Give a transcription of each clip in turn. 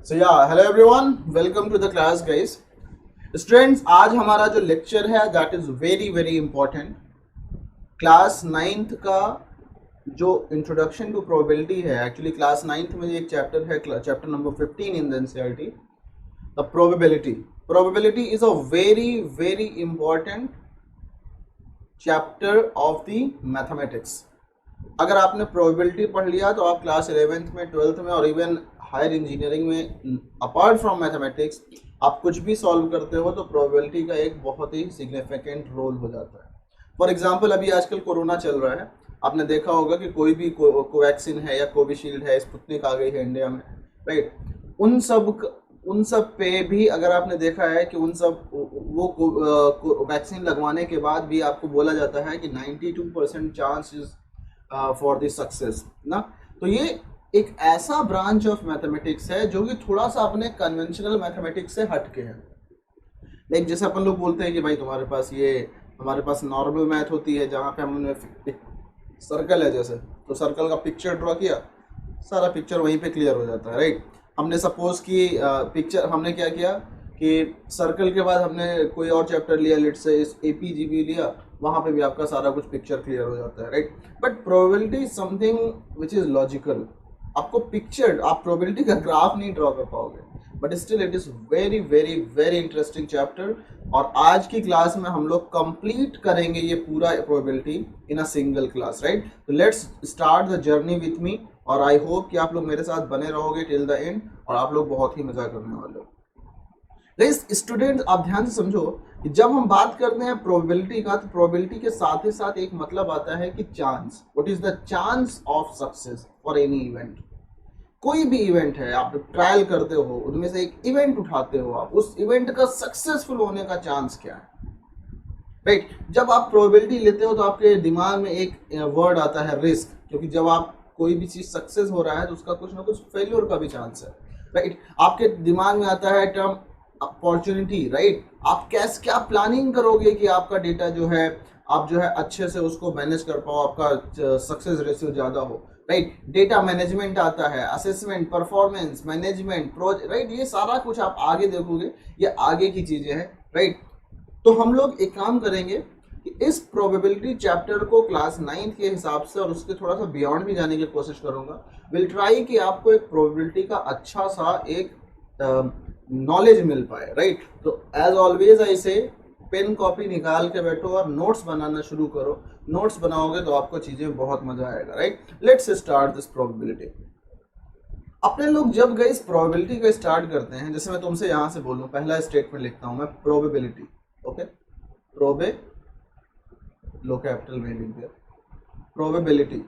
Hello everyone, welcome to the class guys. Students, आज हमारा जो लेक्चर है that is very very important. Class ninth का जो इंट्रोडक्शन टू प्रोबेबिलिटी है, एक्चुअली क्लास नाइन्थ में एक चैप्टर है, chapter number 15 in the NCERT, the probability. Probability is a very very important chapter of the mathematics. अगर आपने probability पढ़ लिया तो आप क्लास 11th में, 12th में और इवन हायर इंजीनियरिंग में, अपार्ट फ्रॉम मैथमेटिक्स, आप कुछ भी सॉल्व करते हो तो प्रोबेबिलिटी का एक बहुत ही सिग्निफिकेंट रोल हो जाता है। फॉर एग्जांपल, अभी आजकल कोरोना चल रहा है, आपने देखा होगा कि कोई भी कोवैक्सीन है या कोविशील्ड है, स्पुतनिक आ गई है इंडिया में, राइट। उन सब पे भी अगर आपने देखा है कि उन सब वो वैक्सीन लगवाने के बाद भी आपको बोला जाता है कि 92% chance is for the success ना। तो ये एक ऐसा ब्रांच ऑफ मैथमेटिक्स है जो कि थोड़ा सा अपने कन्वेंशनल मैथमेटिक्स से हटके है। लाइक जैसे अपन लोग बोलते हैं कि भाई हमारे पास नॉर्मल मैथ होती है जहाँ पे हमने सर्कल है जैसे, तो सर्कल का पिक्चर ड्रॉ किया, सारा पिक्चर वहीं पे क्लियर हो जाता है, राइट। हमने सपोज कि पिक्चर हमने क्या किया कि सर्कल के बाद हमने कोई और चैप्टर लिया, लेट्स से एपीजीबी लिया, वहाँ पे भी आपका सारा कुछ पिक्चर क्लियर हो जाता है, right. But probability is something which is logical. आपको पिक्चर, आप प्रोबेबिलिटी का ग्राफ नहीं ड्रॉ कर पाओगे, but still it is very very very interesting chapter. और आज की क्लास में हम लोग कंप्लीट करेंगे ये पूरा probability in a single class, right. तो let's start the journey with me, और आई होप कि आप लोग मेरे साथ बने रहोगे टिल द एंड और आप लोग बहुत ही मजा करने वाले हो। स्टूडेंट, आप ध्यान से समझो कि जब हम बात करते हैं प्रोबेबिलिटी का, तो प्रोबेबिलिटी के साथ ही साथ एक मतलब आता है कि chance. What is the chance of success for any event. कोई भी इवेंट है, आप ट्रायल करते हो, उनमें से एक इवेंट उठाते हो, आप उस इवेंट का सक्सेसफुल होने का चांस क्या है, राइट। जब आप प्रोबेबिलिटी लेते हो तो आपके दिमाग में एक वर्ड आता है रिस्क, क्योंकि जब आप कोई भी चीज सक्सेस हो रहा है तो उसका कुछ ना कुछ फेल्योर का भी चांस है, राइट। आपके दिमाग में आता है टर्म अपॉर्चुनिटी, राइट। आप क्या प्लानिंग करोगे कि आपका डेटा जो है, आप जो है अच्छे से उसको मैनेज कर पाओ, आपका सक्सेस रेशियो ज्यादा हो, राइट। डेटा मैनेजमेंट आता है, assessment, performance management, project, right. ये सारा कुछ आप आगे देखोगे, ये आगे की चीजें हैं, राइट। तो हम लोग एक काम करेंगे कि इस प्रोबेबिलिटी चैप्टर को क्लास 9 के हिसाब से और उसके थोड़ा सा बियॉन्ड भी जाने की कोशिश करूंगा। विल ट्राई कि आपको एक प्रोबेबिलिटी का अच्छा सा एक नॉलेज मिल पाए, राइट। तो एज ऑलवेज आई से, पेन कॉपी निकाल के बैठो और नोट्स बनाना शुरू करो। नोट्स बनाओगे तो आपको चीजें बहुत मजा आएगा, right. Let's start this probability. अपने लोग जब गए इस प्रोबेबिलिटी को स्टार्ट करते हैं, जैसे मैं तुमसे यहां से बोलूं, पहला स्टेटमेंट लिखता हूं मैं, प्रोबेबिलिटी, ओके। प्रोबे लो कैपिटल में लिख दिया, प्रोबेबिलिटी,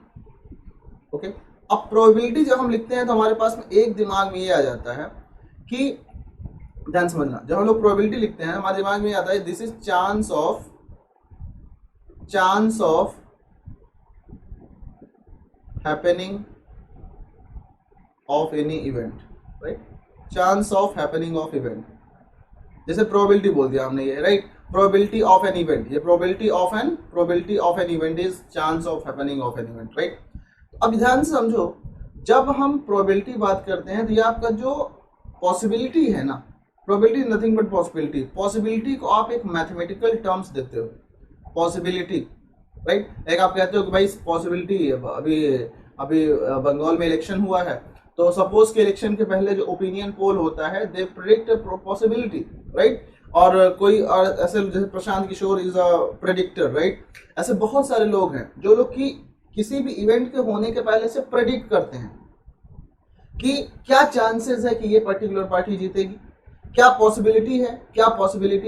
ओके। अब प्रोबेबिलिटी जब हम लिखते हैं तो हमारे पास में एक दिमाग में ये आ जाता है कि, ध्यान समझना, जब हम लोग प्रोबेबिलिटी लिखते हैं हमारे दिमाग में आता है this is chance of happening of any event, right. Chance of happening of event, जैसे प्रोबेबिलिटी बोल दिया हमने ये, right. Probability of an event, ये probability of an event is chance of happening of an event, right. अब ध्यान से समझो, जब हम प्रोबेबिलिटी बात करते हैं तो ये आपका जो पॉसिबिलिटी है ना, probability nothing but possibility. Possibility को आप एक मैथमेटिकल टर्म्स देते हो, पॉसिबिलिटी, राइट। एक आप कहते हो कि भाई पॉसिबिलिटी, अभी अभी बंगाल में इलेक्शन हुआ है, तो सपोज के इलेक्शन के पहले जो ओपिनियन पोल होता है, दे प्रेडिक्ट पॉसिबिलिटी, राइट। और कोई और ऐसे जैसे Prashant Kishor is a predictor, right. ऐसे बहुत सारे लोग हैं जो लोग की किसी भी इवेंट के होने के पहले से प्रेडिक्ट करते हैं कि क्या चांसेस है कि ये पर्टिकुलर पार्टी जीतेगी, क्या पॉसिबिलिटी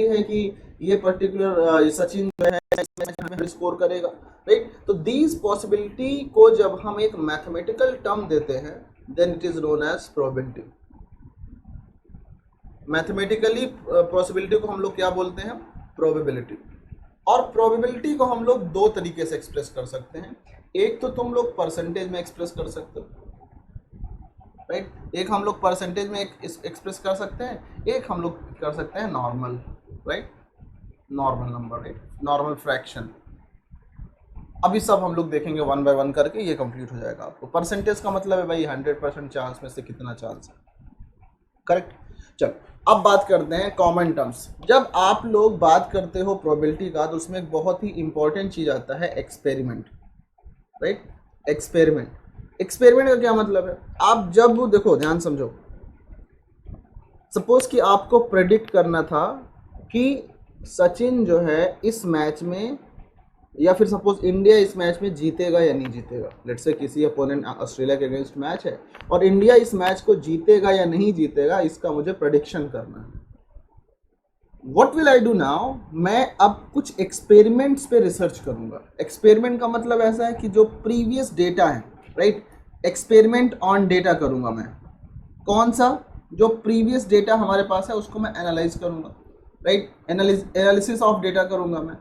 है कि ये पर्टिकुलर सचिन जो है स्कोर करेगा, राइट। तो दीज पॉसिबिलिटी को जब हम एक मैथमेटिकल टर्म देते हैं, then it is known as probability. Mathematically possibility को हम लोग क्या बोलते हैं, प्रोबेबिलिटी। और प्रोबेबिलिटी को हम लोग दो तरीके से एक्सप्रेस कर सकते हैं। एक तो तुम लोग परसेंटेज में एक्सप्रेस कर सकते हो, राइट। एक हम लोग परसेंटेज में एक्सप्रेस कर सकते हैं, एक हम लोग कर सकते हैं normal, right, normal number, right, normal fraction. अभी सब हम लोग देखेंगे वन बाय वन करके, ये कंप्लीट हो जाएगा आपको। परसेंटेज का मतलब है भाई 100% चांस में से कितना चांस है, करेक्ट। चलो अब बात करते हैं कॉमन टर्म्स। जब आप लोग बात करते हो प्रोबेबिलिटी का तो उसमें एक बहुत ही इंपॉर्टेंट चीज आता है एक्सपेरिमेंट, राइट। एक्सपेरिमेंट का क्या मतलब है? आप जब देखो, ध्यान समझो, सपोज कि आपको प्रेडिक्ट करना था कि सचिन जो है इस मैच में, या फिर सपोज इंडिया इस मैच में जीतेगा या नहीं जीतेगा। लेट्स से किसी अपोनेंट ऑस्ट्रेलिया के अगेंस्ट मैच है और इंडिया इस मैच को जीतेगा या नहीं जीतेगा, इसका मुझे प्रेडिक्शन करना है। What will I do now? मैं अब कुछ एक्सपेरिमेंट्स पे रिसर्च करूंगा। एक्सपेरिमेंट का मतलब ऐसा है कि जो प्रीवियस डेटा है, राइट, एक्सपेरिमेंट ऑन डेटा करूंगा मैं। कौन सा? जो प्रीवियस डेटा हमारे पास है उसको मैं एनालाइज करूंगा, राइट। एनालिसिस ऑफ डेटा करूंगा मैं,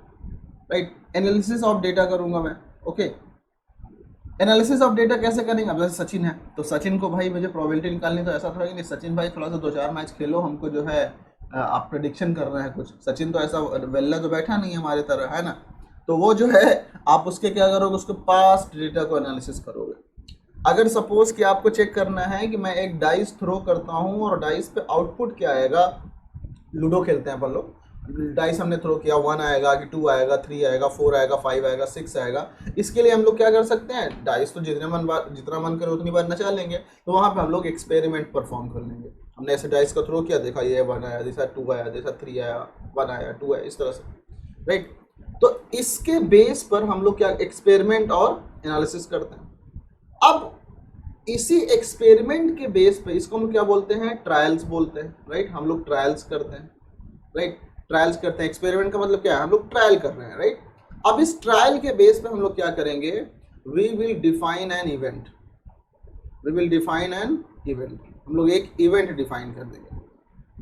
राइट। एनालिसिस ऑफ डेटा करूंगा मैं, ओके। एनालिसिस ऑफ डेटा कैसे करेंगे? अब जैसे सचिन है तो सचिन को भाई मुझे प्रोबेबिलिटी निकालनी, तो ऐसा थोड़ा कि नहीं सचिन भाई थोड़ा सा 2-4 मैच खेलो, हमको जो है आप प्रेडिक्शन कर रहे हैं कुछ। सचिन तो ऐसा वेल्ला तो बैठा नहीं है हमारे तरह, है ना। तो वो जो है आप उसके क्या करोगे, उसके पास्ट डेटा को एनालिसिस करोगे। अगर सपोज कि आपको चेक करना है कि मैं एक डाइस थ्रो करता हूँ और डाइस पे आउटपुट क्या आएगा, लूडो खेलते हैं अपन लोग, डाइस हमने थ्रो किया, 1 आएगा कि 2 आएगा, 3 आएगा, 4 आएगा, 5 आएगा, 6 आएगा। इसके लिए हम लोग क्या कर सकते हैं, डाइस तो जितना मन करे उतनी बार नचा लेंगे, तो वहाँ पे हम लोग एक्सपेरिमेंट परफॉर्म कर लेंगे। हमने ऐसे डाइस का थ्रो किया, देखा ये 1 आया, जैसा 2 आया, जैसा 3 आया, 1 आया, 2 आया, इस तरह से, राइट। तो इसके बेस पर हम लोग क्या एक्सपेरिमेंट और एनालिसिस करते हैं। अब इसी एक्सपेरिमेंट के बेस पे इसको हम क्या बोलते हैं, ट्रायल्स बोलते हैं, राइट। हम लोग ट्रायल्स करते हैं, राइट, ट्रायल्स करते हैं। एक्सपेरिमेंट का मतलब क्या है, हम लोग ट्रायल कर रहे हैं, राइट। अब इस ट्रायल के बेस पे हम लोग क्या करेंगे, we will define an event. हम लोग एक इवेंट डिफाइन कर देंगे।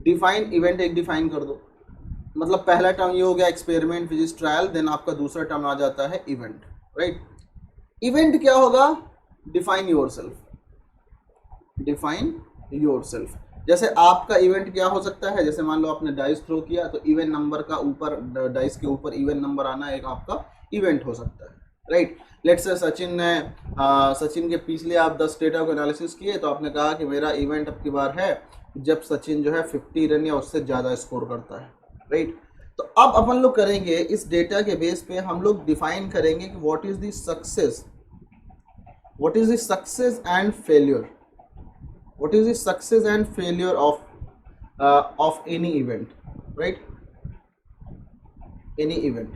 डिफाइन इवेंट एक डिफाइन कर दो, मतलब पहला टर्म ये हो गया experiment which is trial, then आपका दूसरा टर्म आ जाता है इवेंट, राइट। इवेंट क्या होगा, डिफाइन योरसेल्फ। जैसे आपका इवेंट क्या हो सकता है, जैसे मान लो आपने डाइस थ्रो किया तो इवन नंबर का ऊपर, डाइस के ऊपर इवन नंबर आना एक आपका इवेंट हो सकता है, राइट। लेट्स से सचिन के पिछले आप 10 डेटा को एनालिसिस किए तो आपने कहा कि मेरा इवेंट अब की बार है जब सचिन जो है 50 रन या उससे ज़्यादा स्कोर करता है, राइट। तो अब अपन लोग करेंगे इस डेटा के बेस पे हम लोग डिफाइन करेंगे कि what is the success and failure of any event, right, any event.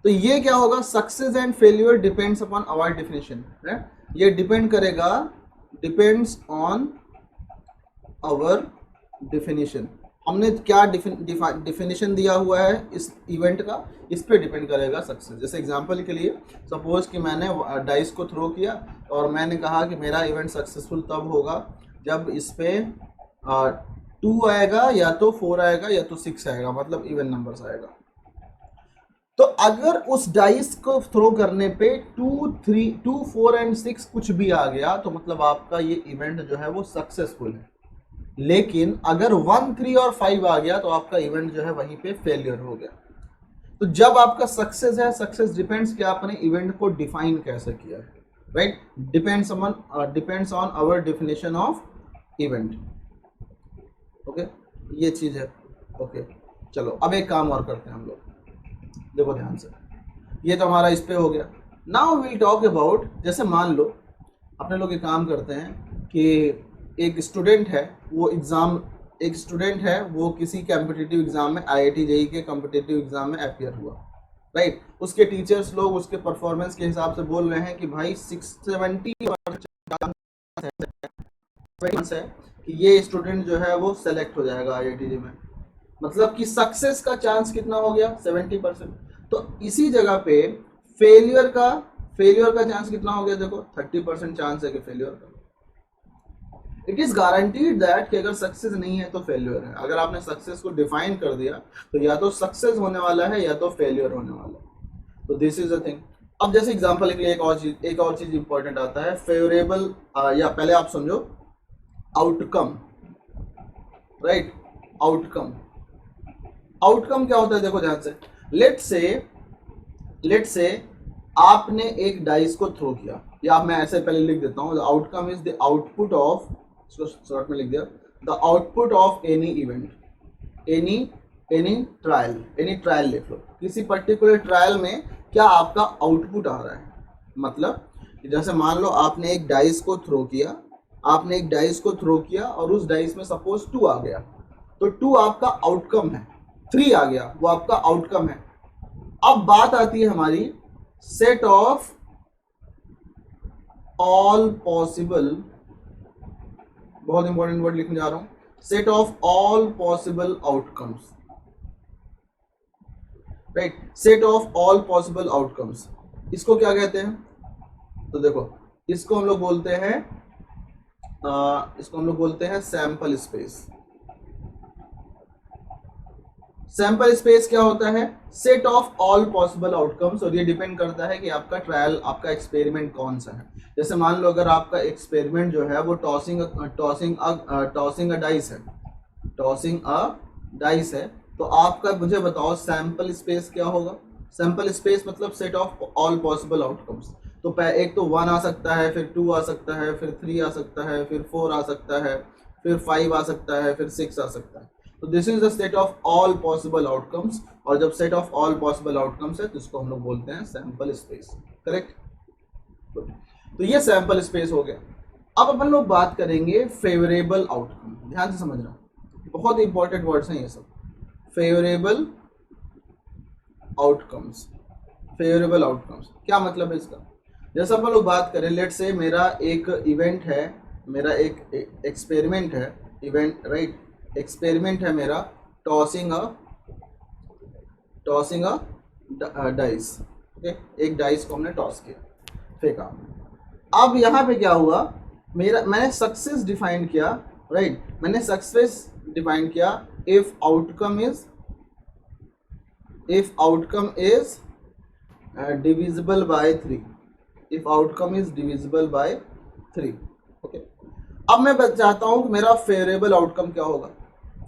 तो ये क्या होगा, success and failure depends upon our definition, ये डिपेंड्स ऑन आवर डेफिनेशन। हमने क्या डिफिनेशन दिया हुआ है इस इवेंट का, इस पे डिपेंड करेगा सक्सेस। जैसे एग्जांपल के लिए सपोज कि मैंने डाइस को थ्रो किया और मैंने कहा कि मेरा इवेंट सक्सेसफुल तब होगा जब इस पे 2 आएगा या तो 4 आएगा या तो 6 आएगा, मतलब इवन नंबर्स आएगा। तो अगर उस डाइस को थ्रो करने पे 2, 4 एंड 6 कुछ भी आ गया तो मतलब आपका ये इवेंट जो है वो सक्सेसफुल है। लेकिन अगर 1, 3 और 5 आ गया तो आपका इवेंट जो है वहीं पे फेलियर हो गया। तो जब आपका सक्सेस है, सक्सेस डिपेंड्स कि आपने इवेंट को डिफाइन कैसे किया है, right. Depends on our definition of event, okay, ये चीज है, ओके। चलो अब एक काम और करते हैं हम लोग, देखो ध्यान से, ये तो हमारा इस पे हो गया। नाउ वील टॉक अबाउट, जैसे मान लो अपने लोग एक काम करते हैं कि एक स्टूडेंट है वो किसी कॉम्पिटिटिव एग्जाम में, IIT JEE के कॉम्पिटिटिव एग्जाम में अपियर हुआ, राइट। उसके टीचर्स लोग उसके परफॉर्मेंस के हिसाब से बोल रहे हैं कि भाई 670% है कि ये स्टूडेंट जो है वो सेलेक्ट हो जाएगा IIT JEE में, मतलब कि सक्सेस का चांस कितना हो गया, 70%। तो इसी जगह पे फेलियर का चांस कितना हो गया, देखो 30% चांस है कि फेलियर का। इट इज गारंटीड दैट कि अगर सक्सेस नहीं है तो फेलियर है। अगर आपने सक्सेस को डिफाइन कर दिया तो या तो सक्सेस होने वाला है या तो फेलियर होने वाला है। तो दिस इज अ थिंग। अब जैसे एग्जांपल के लिए एक और चीज इंपॉर्टेंट आता है, फेवरेबल, या पहले आप समझो आउटकम, राइट। आउटकम क्या होता है, देखो ध्यान से। लेट से आपने एक डाइस को थ्रो किया, या मैं ऐसे पहले लिख देता हूं, outcome is the output of, इसको शॉर्ट में लिख दिया, the output of any event, any any trial लिख लो, किसी पर्टिकुलर ट्रायल में क्या आपका आउटपुट आ रहा है। मतलब जैसे मान लो आपने एक डाइस को थ्रो किया, आपने एक डाइस को थ्रो किया और उस डाइस में सपोज 2 आ गया, तो 2 आपका आउटकम है, 3 आ गया वो आपका आउटकम है। अब बात आती है हमारी सेट ऑफ ऑल पॉसिबल, बहुत इंपॉर्टेंट वर्ड लिखने जा रहा हूं, set of all possible outcomes, right, set of all possible outcomes, इसको क्या कहते हैं? तो देखो इसको हम लोग बोलते हैं सैंपल स्पेस। सैंपल स्पेस क्या होता है? Set of all possible outcomes, और ये डिपेंड करता है कि आपका ट्रायल, आपका एक्सपेरिमेंट कौन सा है। जैसे मान लो अगर आपका एक्सपेरिमेंट जो है वो टॉसिंग अ डाइस है, तो आपका मुझे बताओ सैंपल स्पेस क्या होगा? सैंपल स्पेस मतलब set of all possible outcomes. तो एक तो 1 आ सकता है, फिर 2 आ सकता है, फिर 3 आ सकता है, फिर 4 आ सकता है, फिर 5 आ सकता है, फिर 6 आ सकता है। तो this is the set of all possible outcomes, और जब set of all possible outcomes है तो इसको हम लोग बोलते हैं सैंपल स्पेस, करेक्ट। तो ये सैंपल स्पेस हो गया। अब अपन लोग बात करेंगे फेवरेबल आउटकम, ध्यान से समझना, बहुत इंपॉर्टेंट वर्ड्स हैं ये सब। फेवरेबल आउटकम्स, फेवरेबल आउटकम्स क्या मतलब है इसका? जैसे अपन लोग बात करें, लेट्स से मेरा एक इवेंट है, मेरा एक एक्सपेरिमेंट है, इवेंट राइट, एक्सपेरिमेंट है मेरा टॉसिंग अ डाइस, ओके, एक डाइस को हमने टॉस किया, फेंका। अब यहाँ पे क्या हुआ, मैंने सक्सेस डिफाइन किया, राइट, मैंने सक्सेस डिफाइन किया if outcome is divisible by 3, if outcome is divisible by 3, okay. अब मैं चाहता हूं कि मेरा फेवरेबल आउटकम क्या होगा।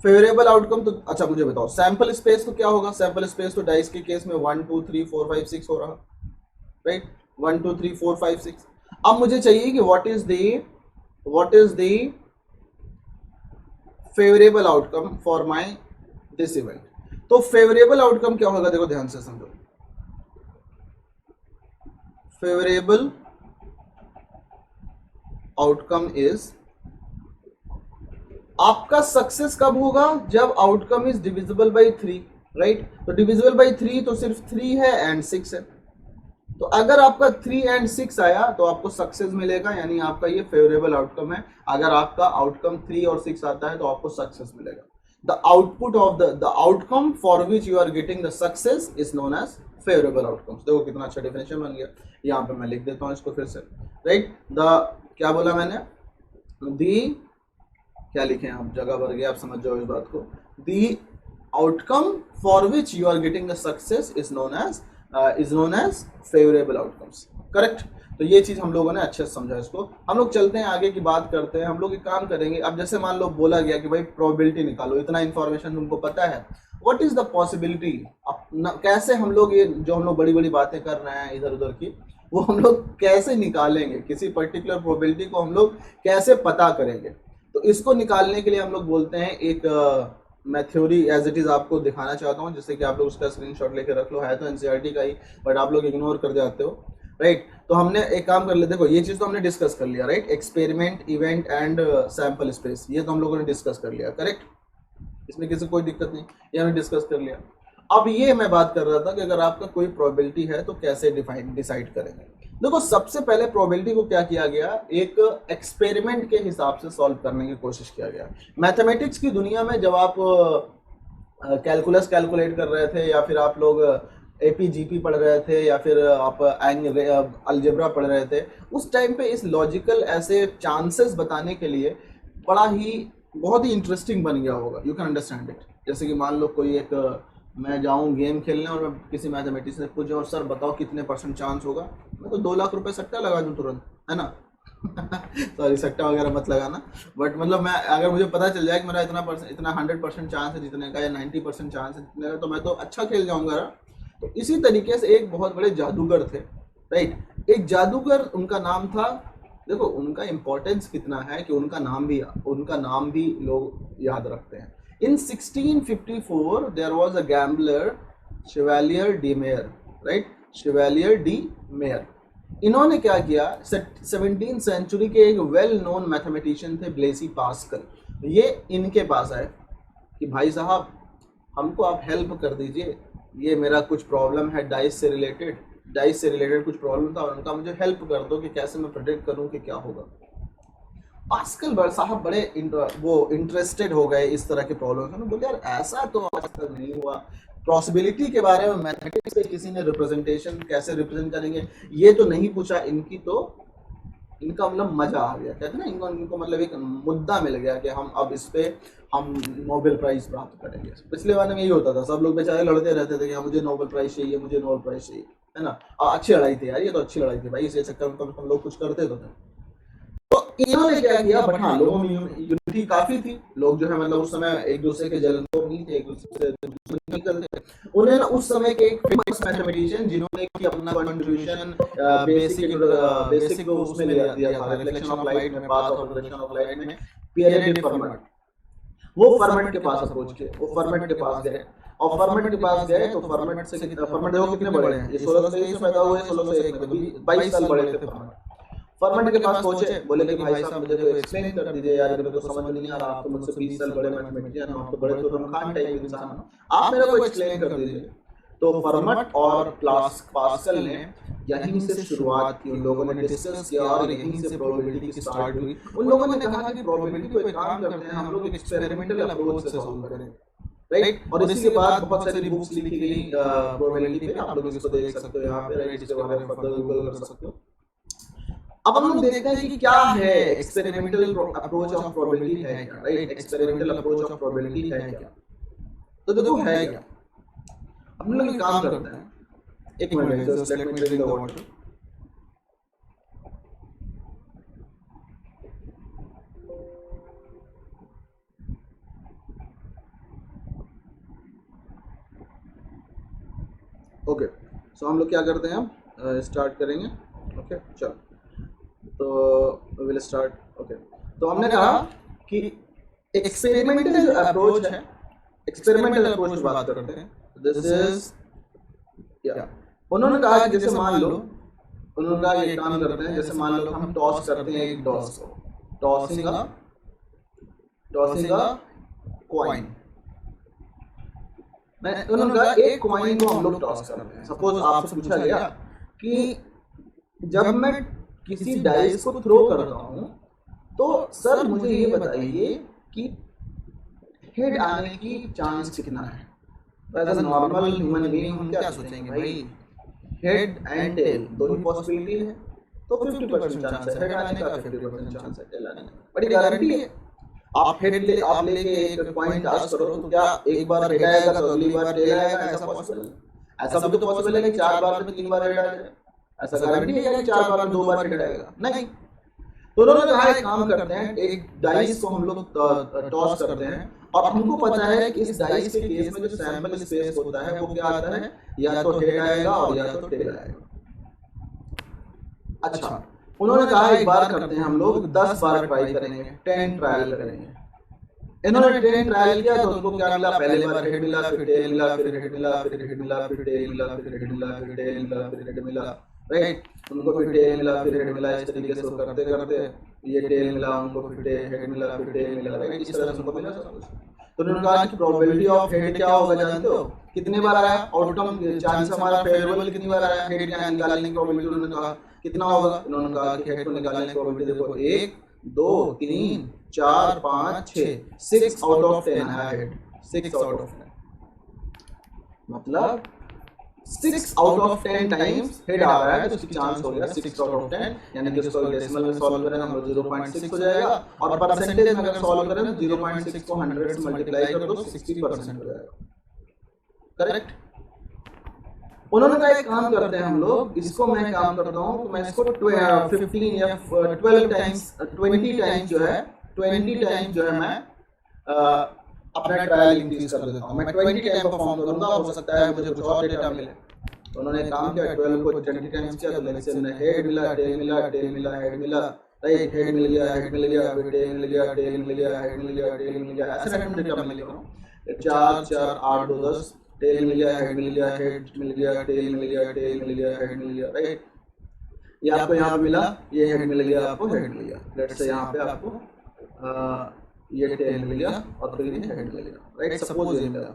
फेवरेबल आउटकम तो अच्छा मुझे बताओ, सैंपल स्पेस तो क्या होगा? सैंपल स्पेस तो डाइस के केस में 1 2 3 4 5 6 हो रहा, राइट, 1 2 3 4 5 6। अब मुझे चाहिए कि what is the favourable outcome for my this event. तो फेवरेबल आउटकम क्या होगा? देखो ध्यान से समझो, फेवरेबल आउटकम इज, आपका सक्सेस कब होगा? जब outcome is divisible by 3, right. तो डिविजिबल बाई 3 तो सिर्फ 3 है एंड 6 है, तो अगर आपका 3 एंड 6 आया तो आपको सक्सेस मिलेगा, यानी आपका ये फेवरेबल आउटकम है। अगर आपका आउटकम 3 और 6 आता है तो आपको सक्सेस मिलेगा। The output of the outcome for which you are getting the success is known as favourable outcomes. देखो कितना अच्छा डेफिनेशन बन गया। यहाँ पे मैं लिख देता हूँ इसको फिर से, राइट। द क्या बोला मैंने? दी क्या लिखे हैं, आप जगह भर गए, आप समझ जाओ इस बात को। The outcome for which you are getting the success is known as favourable outcomes, correct. तो ये चीज हम लोगों ने अच्छे से समझा। इसको हम लोग चलते हैं आगे की बात करते हैं। हम लोग एक काम करेंगे, अब जैसे मान लो बोला गया कि भाई प्रोबेबिलिटी निकालो, इतना इन्फॉर्मेशन तुमको पता है, व्हाट इज द पॉसिबिलिटी। कैसे हम लोग ये जो हम लोग बड़ी बड़ी बातें कर रहे हैं इधर उधर की, वो हम लोग कैसे निकालेंगे, किसी पर्टिकुलर प्रोबेबिलिटी को हम लोग कैसे पता करेंगे। तो इसको निकालने के लिए हम लोग बोलते हैं एक मैं थ्योरी एज इट इज आपको दिखाना चाहता हूँ, जिससे कि आप लोग उसका स्क्रीनशॉट लेके रख लो। है तो एनसीईआरटी का ही, बट आप लोग इग्नोर कर जाते हो, राइट। तो हमने एक काम कर लिया, देखो ये चीज तो हमने डिस्कस कर लिया, right. Experiment, event and sample space, ये तो हम लोगों ने डिस्कस कर लिया, करेक्ट। इसमें किसी कोई दिक्कत नहीं, ये हमने डिस्कस कर लिया। अब ये मैं बात कर रहा था कि अगर आपका कोई प्रोबेबिलिटी है तो कैसे डिसाइड करेंगे। देखो सबसे पहले प्रोबेबिलिटी को क्या किया गया, एक एक्सपेरिमेंट के हिसाब से सॉल्व करने की कोशिश किया गया। मैथमेटिक्स की दुनिया में जब आप कैलकुलस कैलकुलेट कर रहे थे, या फिर आप लोग एपीजीपी पढ़ रहे थे, या फिर आप अलजेब्रा पढ़ रहे थे, उस टाइम पे इस लॉजिकल ऐसे चांसेस बताने के लिए बहुत ही इंटरेस्टिंग बन गया होगा। You can understand it. जैसे कि मान लो कोई एक मैं जाऊं गेम खेलने और मैं किसी मैथमेटिशियन से पूछूं और सर बताओ कितने % चांस होगा, मैं तो 2 लाख रुपए सट्टा लगा दूं तुरंत, है ना। सॉरी सट्टा वगैरह मत लगाना, बट मतलब मैं अगर मुझे पता चल जाए कि मेरा इतना 100% चांस है जीतने का, या 90% चांस है जीतने का, तो मैं तो अच्छा खेल जाऊंगा। तो इसी तरीके से एक बहुत बड़े जादूगर थे, राइट। एक जादूगर, उनका नाम था देखो उनका इम्पोर्टेंस कितना है कि उनका नाम भी लोग याद रखते हैं। In 1654 there was a gambler Chevalier de Méré, right, Chevalier de Méré. इन्होंने क्या किया, 17th सेंचुरी के एक वेल नोन मैथमेटिशियन थे ब्लेसी पास्कल। ये इनके पास आए कि भाई साहब हमको आप हेल्प कर दीजिए, ये मेरा कुछ प्रॉब्लम है डाइस से रिलेटेड कुछ प्रॉब्लम था, और उनका मुझे हेल्प कर दो कि कैसे मैं प्रेडिक्ट करूं कि क्या होगा। पास्कल साहब बड़े इंटरेस्टेड हो गए इस तरह के प्रॉब्लम में। बोले यार ऐसा तो आज तक नहीं हुआ, पॉसिबिलिटी के बारे में मैथमेटिक्स पे किसी ने रिप्रेजेंटेशन कैसे रिप्रेजेंट करेंगे ये तो नहीं पूछा, इनका मतलब मजा आ गया, कहते हैं ना, इनको मतलब एक मुद्दा मिल गया कि हम अब इस पे हम नोबेल प्राइज प्राप्त करेंगे। पिछले बार में यही होता था, सब लोग बेचारे लड़ते रहते थे कि मुझे नोबेल प्राइज चाहिए, मुझे नोबेल प्राइज चाहिए, है ना। अच्छी लड़ाई थी यार, ये तो अच्छी लड़ाई थी भाई, इस चक्कर में कम लोग कुछ करते तो थे। तो इन्होंने क्या किया, बट हाँ लोगों में यूनिटी काफी थी, लोग जो है मतलब उस समय एक दूसरे के जलनों नहीं थे, एक दूसरे से नहीं करते। उन्हें उस समय के एक फेमस मैथमेटिशियन जिन्होंने कि अपना कंट्रीब्यूशन बेसिक उसमें दिया था, रिफ्लेक्शन ऑफ लाइट में, path of reflection of light में, पियरे डे फर्मेट। वो फर्मेट के पास अप्रोच किए, वो फर्मेट के पास गए, और फर्मेट के पास गए तो फर्मेट देखो कितने बड़े हैं, ये 1623 पैदा हुए, 1601 में 22 साल बड़े थे फर्मेट के पास पहुंचे। बोले कि भाई साहब मुझे तो एक्सप्लेन कर दीजिए यार, मेरे को समझ नहीं आ रहा, आप तो मुझसे 20 साल बड़े मैथमेटिशियन हो, आप तो बड़े तो रमखान टाइप इंसान हो, आप मेरे को एक्सप्लेन कर दीजिए। तो फर्मेट और पास्कल ने यहीं से शुरुआत की, उन लोगों ने डिस्कस किया और यहीं से प्रोबेबिलिटी की स्टार्ट हुई। उन लोगों ने कहा कि प्रोबेबिलिटी को एक काम करते हैं हम लोग, एक्सपेरिमेंटल अप्रोच से सॉल्व करें, राइट। और इसके बाद बहुत सारी बुक्स लिखी गई प्रोबेबिलिटी पे, आप लोग इसको देख सकते हो यहाँ पे, राइट, इसके बारे में फर्दर गूगल कर सकते हो। अब हम लोग देखते हैं कि क्या है एक्सपेरिमेंटल अप्रोच ऑफ प्रोबेबिलिटी है क्या, right, experimental approach of probability है क्या। तो देखो है क्या, हम लोग एक काम करते हैं, एक minute just let me drink the water. Okay, so हम लोग क्या करते हैं, अब स्टार्ट करेंगे। ओके चलो, तो विल स्टार्ट। ओके, तो हमने कहा कि एक्सपेरिमेंटल अप्रोच है, एक्सपेरिमेंटल अप्रोच की बात करते हैं। दिस इज या उन्होंने कहा कि जैसे मान लो, उन्होंने कहा एक काम करते हैं, जैसे मान लो हम टॉस करते हैं एक डॉस को, टॉसिंग अ कॉइन। उन्होंने कहा एक कॉइन को हम लोग टॉस करते हैं। सपोज आपसे पूछा गया कि जब मैं किसी डाइस को थ्रो करता हूं तो सर मुझे ये बताइए कि हेड आने की चांस कितना है। As a normal human being हम क्या सोचेंगे, भाई हेड एंड टेल दो ही पॉसिबिलिटी है, तो 50% चांस है हेड आने का, 50% चांस है टेल आने का। बड़ी गारंटी है, आप आप लेके एक पॉइंट टॉस करो तो क्या एक बार हेड आएगा तो अगली बार टेल आएगा, ऐसा पॉसिबल है? ऐसा भी तो पॉसिबल है कि 4 बार में 3 बार हेड आ जाए, ऐसा गारंटी है कि 4 बार में 2 बार हेड आएगा? नहीं। तो उन्होंने कहा एक काम करते हैं, एक डाइस को हम लोग टॉस करते हैं, और हमको पता है कि इस डाइस के केस में जो सैंपल स्पेस होता है वो क्या आता है, या तो हेड आएगा और या तो टेल आएगा। अच्छा, उन्होंने कहा एक बार करते हैं हम लोग 10 बार ट्राई करेंगे, 10 ट्रायल करेंगे। इन्होंने 10 ट्रायल किया तो उनको क्या मिला, पहले बार हेड मिला, फिर टेल मिला, फिर हेड मिला, फिर हेड मिला, फिर टेल मिला, फिर हेड मिला, फिर टेल मिला, फिर हेड मिला, राइट। उनको फिर टेल मिला, फिर हेड मिला, इस तरीके से करते करते ये टेल मिला, उनको फिर हेड मिला, फिर टेल मिला, राइट, इस तरह से उनको मिला सब कुछ। तो उन्होंने कहा कि प्रोबेबिलिटी ऑफ हेड क्या होगा जानते हो, कितने बार आया, आउटकम चांस हमारा फेवरेबल कितनी बार आया, हेड निकालने की प्रोबेबिलिटी उन्होंने कहा कितना होगा। उन्होंने कहा कि हेड को निकालने की प्रोबेबिलिटी देखो 1 2 3 4 5 6 6 आउट ऑफ 10 आया हेड, 6 आउट ऑफ 10, मतलब 6 आउट ऑफ 10 टाइम्स हेड आ रहा है, तो इसकी चांस हो गया 6 आउट ऑफ 10, यानी कि इसको डेसिमल में सॉल्व करें हम 0.6 हो जाएगा, और परसेंटेज में अगर सॉल्व करें तो 0.6 को 100 से मल्टीप्लाई कर दो 60% हो जाएगा, करेक्ट। उन्होंने कहा एक काम करते हैं हम लोग, इसको मैं काम करता हूं तो मैं इसको 15 या 12 टाइम्स 20 टाइम्स जो है 20 टाइम्स जो है मैं अपना ट्रायल इंक्रीज कर देता हूं, मैं 20 टाइम परफॉर्म करूंगा, हो सकता है मुझे कुछ और डेटा मिले। तो उन्होंने काम किया 12 को 20 टाइम्स किया, तो लेट्स से हेड मिला, टेल मिला, टेल मिला, हेड मिला, राइट, हेड मिल गया, हेड मिल गया, फिर टेल मिल गया, टेल मिल गया, हेड मिल गया, टेल मिल गया, ऐसे रैंडम डेटा मैं लिख रहा हूँ। 4 4 8 2 10, टेल मिल गया, हेड मिल गया, हेड मिल गया, टेल मिल गया, टेल मिल गया, हेड मिल गया, राइट। ये आपको यहाँ पे मिला, ये हेड मिल गया, आपको हेड मिल गया। लेट्स से यहाँ पे आपको ये टेल मिल गया और फिर ये हेड मिल गया, राइट, सपोज ये मिला।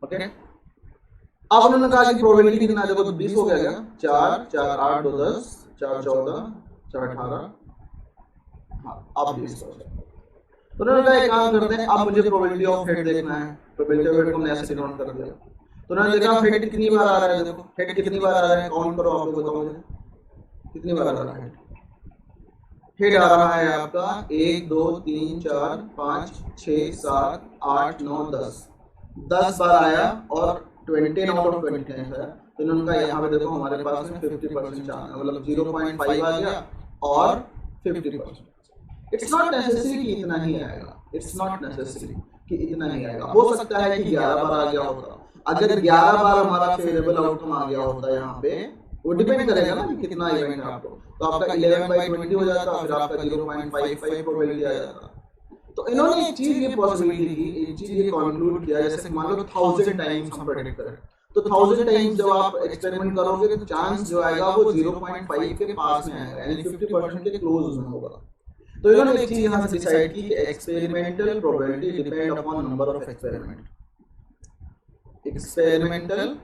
ओके, अब उन्होंने कहा कि प्रोबेबिलिटी कितना है, देखो 20 हो गया, 4 4 8 2 10, 4 14 4 18, हाँ अब 20 हो गया। तो उन्होंने कहा एक काम करते हैं, अब मुझे प्रोबेबिलिटी ऑफ हेड देखना है। प्रोबेबिलिटी ऑफ हेड को हमने ऐसे डिनोट कर दिया। तो उन्होंने देखा हेड कितनी बार आ रहा है, देखो हेड कितनी बार आ रहा है, काउंट करो, आप लोग बताओ मुझे कितनी बार आ रहा है। हेड आ रहा है आपका 1 2 3 4 5 6 7 8 9 10, 10 बार आया और 20 आउट ऑफ 20 है। तो इन्होंने कहा यहाँ पे देखो हमारे पास में 50% चांस है, मतलब 0.5 आ गया और 50%। इट्स नॉट नेसेसरी कि इतना ही आएगा, इट्स नॉट नेसेसरी कि इतना ही आएगा। हो सकता है कि 11 बार आ गया होता। अगर 11 बार हमारा फेवरेबल आउटकम आ गया होता यहाँ पे, वो डिपेंड करेगा ना कि कितना इवेंट है आपको। तो आपका 11/20 हो जाता, फिर आपका 0.55 प्रोबेबिलिटी आ जाता। तो इन्होंने एक चीज ये पॉसिबिलिटी की, एक चीज ये कंक्लूड किया, जैसे मान लो 1000 टाइम्स हम प्रेडिक्ट करें, तो 1000 टाइम्स जब आप एक्सपेरिमेंट करोगे तो चांस जो आएगा वो 0.5 के पास में आएगा, यानी 50% के क्लोज में होगा। तो इन्होंने एक चीज यहाँ से डिसाइड की कि experimental probability depend upon number of experiment. Experimental,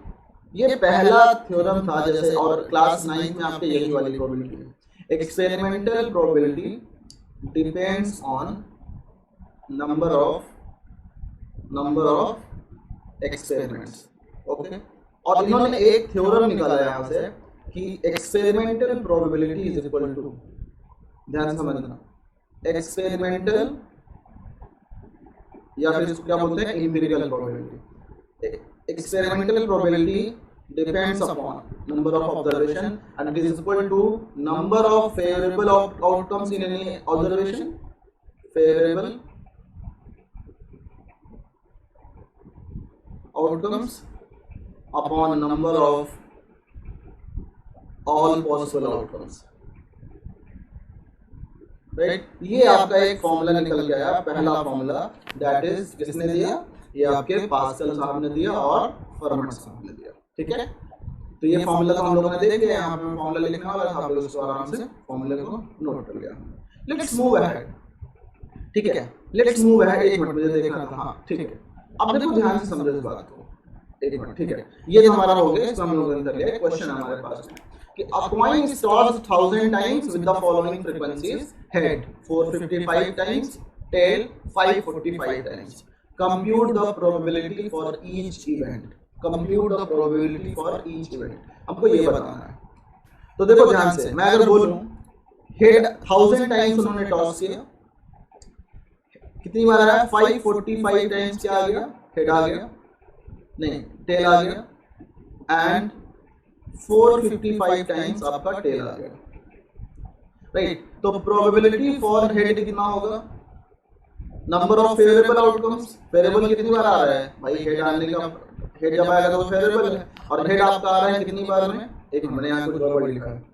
ये पहला थ्योरम था जैसे, और क्लास 9 में आपके यही वाली प्रोबेबिलिटी है। Experimental probability depends on number of experiments. Okay, और इन्होंने एक थ्योरम निकाला यहाँ से कि experimental probability is equal to, ध्यान समझना, एक्सपेरिमेंटल या फिर इसको क्या बोलते हैं, empirical probability. Experimental probability depends upon number of observation and it is equal to number of favourable outcomes in any observation, favourable outcomes upon number of all possible outcomes, right. ये आपका एक formula निकल के आया, पहला formula, that is किसने दिया, ये आपके पास्कल साहब ने दिया और फर्मट साहब ने दिया, ठीक है। तो ये फॉर्मूला तो हम लोगों ने देख लिया, यहाँ पे फॉर्मूला लिखने वाला था, आप लोग इसको आराम से फॉर्मूले को नोट कर लिया। लेट्स मूव अहेड, ठीक है, लेट्स मूव अहेड। एक मिनट मुझे देखना था, हाँ ठीक है। अब देखो ध्यान से समझो इस बात को, एक मिनट, ठीक है। ये तो हमारा हो गया, इसको हम लोगों ने कर लिया। क्वेश्चन हमारे पास में कि a coin is tossed 1000 times with the following frequencies: head 455 times, tail 545 times. Compute the probability for each event. Compute the probability for each event. हमको ये बताना है। तो देखो ध्यान से, मैं अगर बोलूं हेड 1000 टाइम्स उन्होंने टॉस किया, कितनी बार आया, 545 टाइम्स क्या आ गया, हेड आ गया, नहीं टेल आ गया, एंड 455 टाइम्स आपका टेल आ गया, राइट। तो प्रोबेबिलिटी फॉर हेड कितना होगा, number of favourable outcomes, favourable कितनी बार आ रहा है भाई, हेड आने का, हेड जब आएगा तो फेवरेबल है, और हेड आपका आ रहा है कितनी बार में, एक हमने यहाँ कुछ गड़बड़ लिखा है,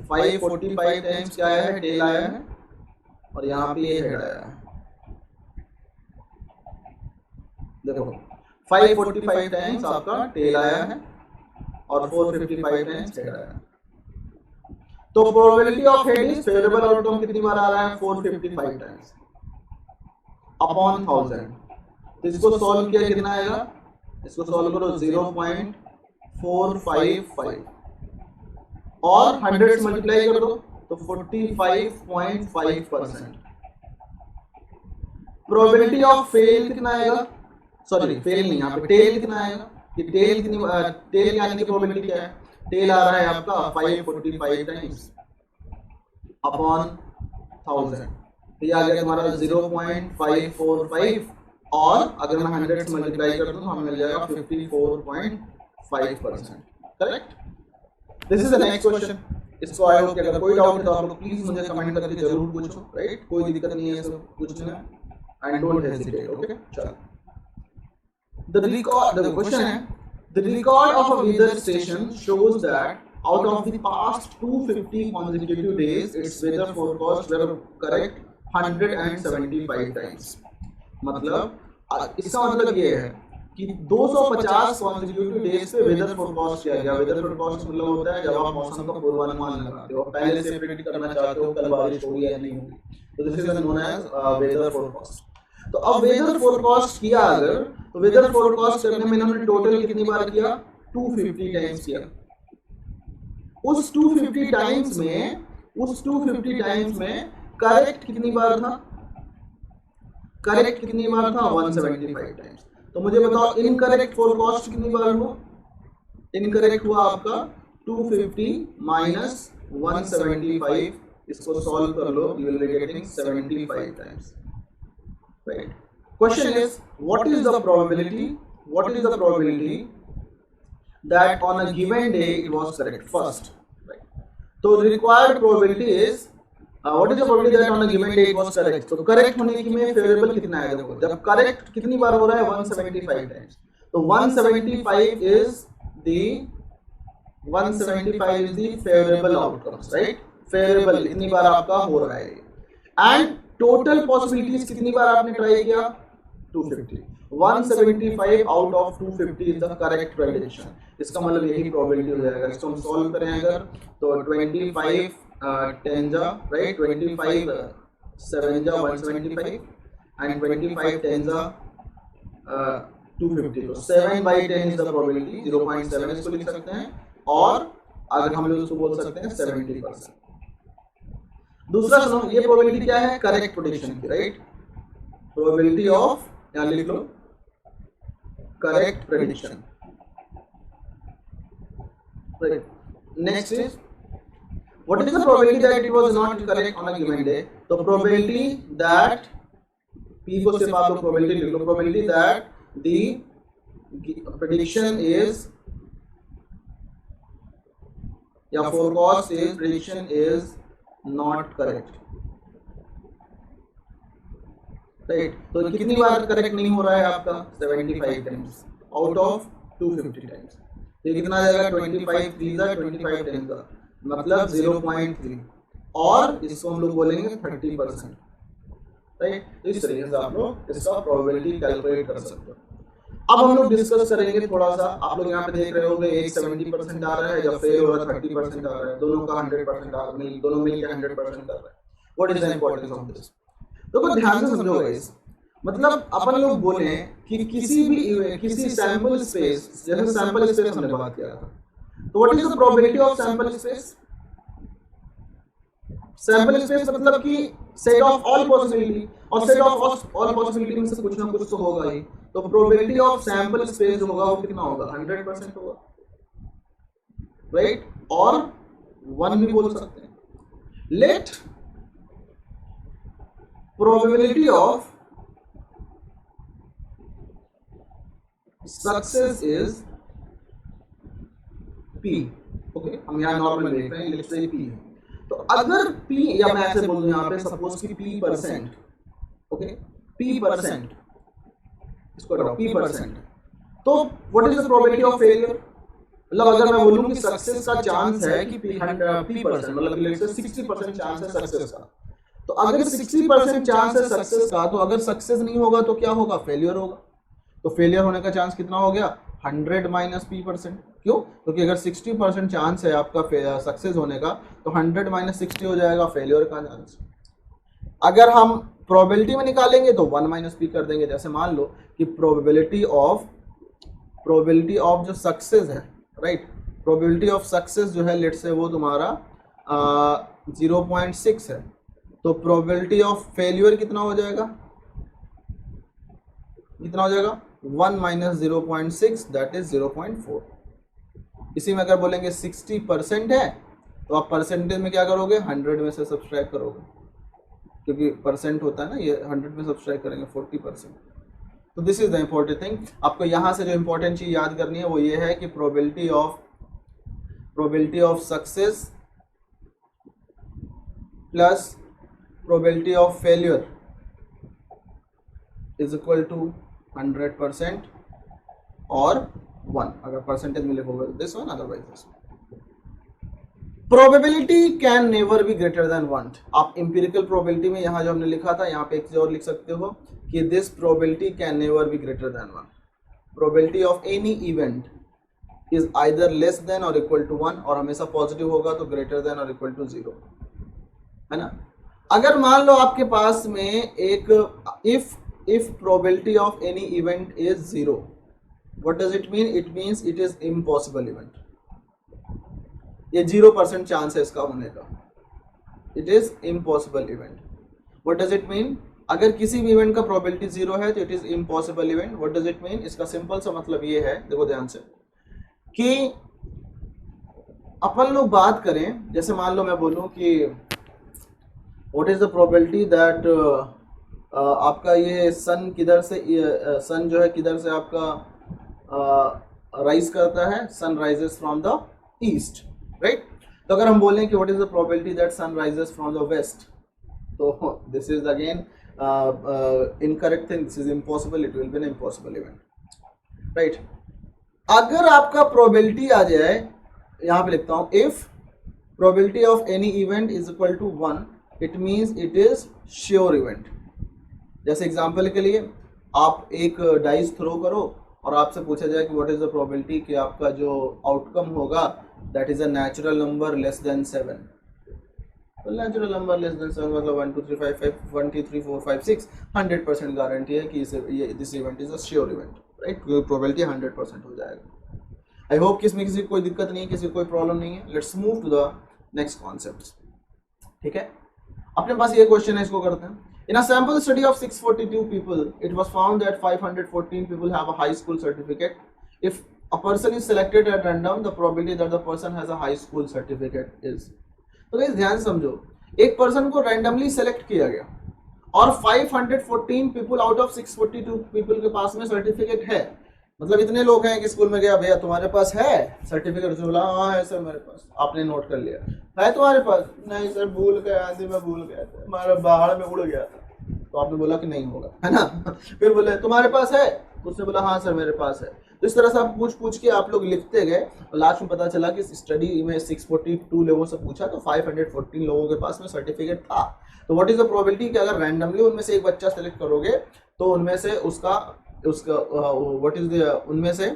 545 टाइम्स क्या आया है, टेल आया है, और यहाँ पे ये हेड आया है। देखो 545 टाइम्स आपका टेल आया है और 455 टाइम्स हेड आया है। तो probability of head is favourable outcome कितनी बार आ रहा है, 455 टाइम्स अपॉन 1000। तो इसको सॉल्व किया कितना आएगा, इसको सॉल्व करो 0.455 और 100 से मल्टीप्लाई कर दो तो 45.5%। प्रोबेबिलिटी ऑफ फेल कितना आएगा, सॉरी फेल नहीं, यहाँ पे टेल कितना आएगा, ये टेल कितनी, टेल आने की प्रोबेबिलिटी क्या है, टेल आ रहा है आपका 545 टाइम्स अपॉन 1000, ये आ गया तुम्हारा 0.545, और अगर मैं 100 से मल्टीप्लाई कर दूं तो हमें मिल जाएगा 54.5%, correct. This is the next question. इसको आई होप कि अगर कोई डाउट है तो आप लोग प्लीज मुझे कमेंट करके जरूर पूछो, राइट, कोई दिक्कत नहीं है सब पूछने में, एंड डोंट हेजिटेट, ओके। चलो द क्वेश्चन है, The record of a weather station shows that out of the past 250 consecutive days, its weather forecast were correct 175 times. मतलब इसका मतलब ये है कि 250 consecutive days पे वेदर फोरकास्ट किया गया। वेदर फोरकास्ट मतलब होता है जब आप मौसम का पूर्वानुमान लगाते हो, पहले से प्रेडिक्ट करना चाहते हो कल बारिश होगी या नहीं होगी, तो this is known as weather forecast. तो अब वेदर फोरकास्ट किया अगर, तो वेदर फोरकास्ट करने में इन्होंने टोटल कितनी बार किया? 250 टाइम्स किया। उस 250 टाइम्स में करेक्ट कितनी बार था? करेक्ट कितनी बार था? 175 टाइम्स। तो मुझे बताओ इनकरेक्ट फोरकास्ट कितनी बार हुआ? इनकरेक्ट हुआ आपका 250 माइनस 175, इसको सॉल्व कर लो, you will be getting 75 times, right. Question is what is the probability that on a given day it was correct first, right? So the required probability is what is the probability that on a given day it was correct? तो correct होने की में favorable कितना आएगा? देखो जब correct कितनी बार हो रहा है? 175 times। तो 175 is the favorable outcomes, right? favorable इतनी बार आपका हो रहा है। and total possibilities कितनी बार आपने ट्राई किया? 250। 175 out of 250 is the correct prediction. इसका मतलब यही प्रोबेबिलिटी हो जाएगा। इसको हम सॉल्व करें अगर, तो 25 10 जा, राइट, 25 7 जा 175 एंड 25 10 जा 250, तो 7/10 इज द प्रोबेबिलिटी। 0.7 इसको लिख सकते हैं, और अगर हम लोग इसको बोल सकते हैं 70%। दूसरा सुनो, ये प्रोबेबिलिटी क्या है? करेक्ट प्रेडिक्शन की, राइट। प्रोबेबिलिटी ऑफ, यहां लिख लो, correct prediction, right? Next is what is the probability that it was not correct on a given day? तो probability that p को सिर्फ आप लोग probability लिख लो, probability that the prediction is या forecast is, prediction is not correct, right. तो कितनी बार correct नहीं हो रहा है आपका? 75 टाइम्स आउट ऑफ 250 टाइम्स। तो कितना आ जाएगा? 25 3 जा 25 10 का मतलब 0.3, और इसको हम लोग बोलेंगे 30%, राइट। तो इस तरीके से आप लोग इसका प्रोबेबिलिटी कैलकुलेट कर सकते हो। अब हम लोग डिस्कस करेंगे थोड़ा सा। आप लोग यहाँ पे देख रहे होंगे एक 70% आ रहा है, जब फेल हो रहा है 30% आ रहा है, दोनों का 100% आ रहा है, दोनों मिलकर 100% कर रहा है। What is the importance of this? तो ध्यान से समझो गाइस, मतलब अपन लोग बोले कि किसी सैंपल स्पेस, जैसे सैंपल स्पेस हमने बात किया था, तो what is the probability of sample space? Sample space मतलब कि सेट ऑफ ऑल पॉसिबिलिटी, और सेट ऑफ ऑल पॉसिबिलिटी में से कुछ ना कुछ तो होगा ही। तो प्रोबेबिलिटी ऑफ सैंपल स्पेस जो होगा वो कितना होगा? 100% होगा, राइट। और 1 भी बोल सकते हैं। Let probability of success is p, okay. हम यहाँ नॉर्मल देख रहे हैं, लेट्स से p है। तो अगर p, या मैं ऐसे बोलूं यहाँ पे, सपोज कि p%, ओके, p%, इसको रखो p%, तो what is the probability of failure? मतलब अगर मैं बोलूं कि सक्सेस का चांस है कि p%, मतलब लेट्स से 60% चांस है सक्सेस का, तो अगर 60% चांस है सक्सेस का, तो अगर सक्सेस नहीं होगा तो क्या होगा? फेलियर होगा। तो फेलियर होने का चांस कितना हो गया? 100 माइनस p%। क्यों? क्योंकि अगर 60% चांस है आपका सक्सेस होने का, तो 100 माइनस 60 हो जाएगा फेलियर का चांस। अगर हम प्रोबेबिलिटी में निकालेंगे तो 1 माइनस p कर देंगे। जैसे मान लो कि प्रोबेबिलिटी ऑफ जो सक्सेस है, राइट, प्रोबेबिलिटी ऑफ सक्सेस जो है, लेट्स से वो तुम्हारा 0.6 है, तो प्रोबेबिलिटी ऑफ फेल्यूर कितना हो जाएगा? 1 माइनस 0.6 दैट इज 0.4। इसी में अगर बोलेंगे 60% है, तो आप परसेंटेज में क्या करोगे? 100 में से सब्सट्रैक्ट करोगे, क्योंकि परसेंट होता है ना, ये 100 में सब्सट्रैक्ट करेंगे 40%। तो this is the important thing. आपको यहाँ से जो इम्पोर्टेंट चीज याद करनी है वो ये है कि probability of success plus probability of failure is equal to 100%, और 1, अगर परसेंटेज में लिखोगे तो this one, otherwise this one. Probability can never be greater then 1। आप इंपिरिकल प्रोबेबिलिटी में यहाँ जो हमने लिखा था यहाँ पे एक चीज और लिख सकते हो कि this probability can never be greater then 1। Probability of any event is either less than और इक्वल टू 1, और हमेशा पॉजिटिव होगा तो ग्रेटर देन और इक्वल टू 0, है ना। अगर मान लो आपके पास में एक if probability of any event is 0, what does it mean? It means it is impossible event. ये 0% चांस है इसका होने का, it is impossible event. What does it mean? अगर किसी भी इवेंट का प्रोबेबिलिटी 0 है तो it is impossible event. What does it mean? इसका सिंपल सा मतलब ये है, देखो ध्यान से, कि अपन लोग बात करें, जैसे मान लो मैं बोलूं कि what is the probability that आपका ये सन किधर से, सन जो है किधर से आपका राइज करता है, sun rises from the east, right. तो अगर हम बोलें कि what is the probability that sun rises from the west, तो this is again incorrect thing, this is impossible, it will be an impossible event, right. अगर आपका probability आ जाए, यहाँ पे लिखता हूँ, if probability of any event is equal to 1, it means it is sure event. जैसे एग्जाम्पल के लिए आप एक डाइस थ्रो करो और आपसे पूछा जाए कि व्हाट इज द प्रोबेबिलिटी कि आपका जो आउटकम होगा that is a natural number less than 7। तो नेचुरल नंबर लेस देन 7 मतलब 1 2 3 5 5 1 2 3 4 5 6, 100% गारंटी है कि this event is a sure event, right. Probability 100% हो जाएगा। आई होप कि इसमें किसी को कोई दिक्कत नहीं है, किसी को कोई प्रॉब्लम नहीं है। Let's move to the next concept, ठीक है। अपने पास ये क्वेश्चन है, इसको करते हैं। In a sample study of 642 people, it was found that 514 people have a high school certificate. If a person is selected at random, the probability that the person has a high school certificate is. तो guys ध्यान समझो, एक person को randomly select किया गया और 514 people out of 642 people के पास में सर्टिफिकेट है। मतलब इतने लोग हैं कि स्कूल में गया, भैया तुम्हारे पास है सर्टिफिकेट? उसने बोला हाँ है सर मेरे पास। आपने नोट कर लिया, है तुम्हारे पास? नहीं सर भूल गया, आंधी में भूल गया था, हमारा बाहर में उड़ गया था। तो आपने बोला कि नहीं होगा, है ना। फिर बोले तुम्हारे पास है? उसने बोला हाँ सर मेरे पास है। तो इस तरह से आप पूछ के आप लोग लिखते गए और लास्ट में पता चला कि स्टडी में 642 लोगों से पूछा तो 514 लोगों के पास में सर्टिफिकेट था। तो व्हाट इज द प्रोबेबिलिटी कि अगर रैंडमली उनमें से एक बच्चा सेलेक्ट करोगे तो उनमें से उसका व्हाट इज द उनमें से